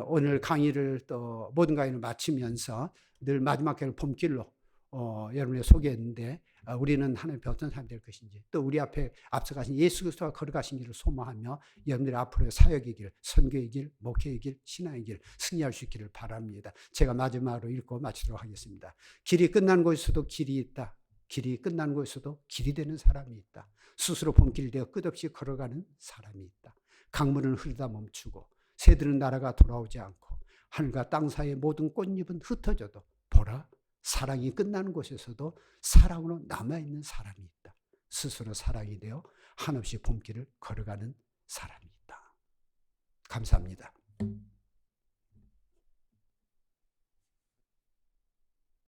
오늘 강의를 또 모든 강의를 마치면서 늘 마지막 강의를 봄길로 여러분에 소개했는데 우리는 하나님의 어떤 사람이 될 것인지 또 우리 앞에 앞서가신 예수 그리스도가 걸어가신 길을 소망하며 여러분들의 앞으로의 사역의 길, 선교의 길, 목회의 길, 신앙의 길 승리할 수 있기를 바랍니다. 제가 마지막으로 읽고 마치도록 하겠습니다. 길이 끝난 곳에서도 길이 있다. 길이 끝난 곳에서도 길이 되는 사람이 있다. 스스로 봄길이 되어 끝없이 걸어가는 사람이 있다. 강물은 흐르다 멈추고 새들은 날아가 돌아오지 않고 하늘과 땅 사이의 모든 꽃잎은 흩어져도 보라, 사랑이 끝나는 곳에서도 사랑으로 남아있는 사람이 있다. 스스로 사랑이 되어 한없이 봄길을 걸어가는 사람이 있다. 감사합니다.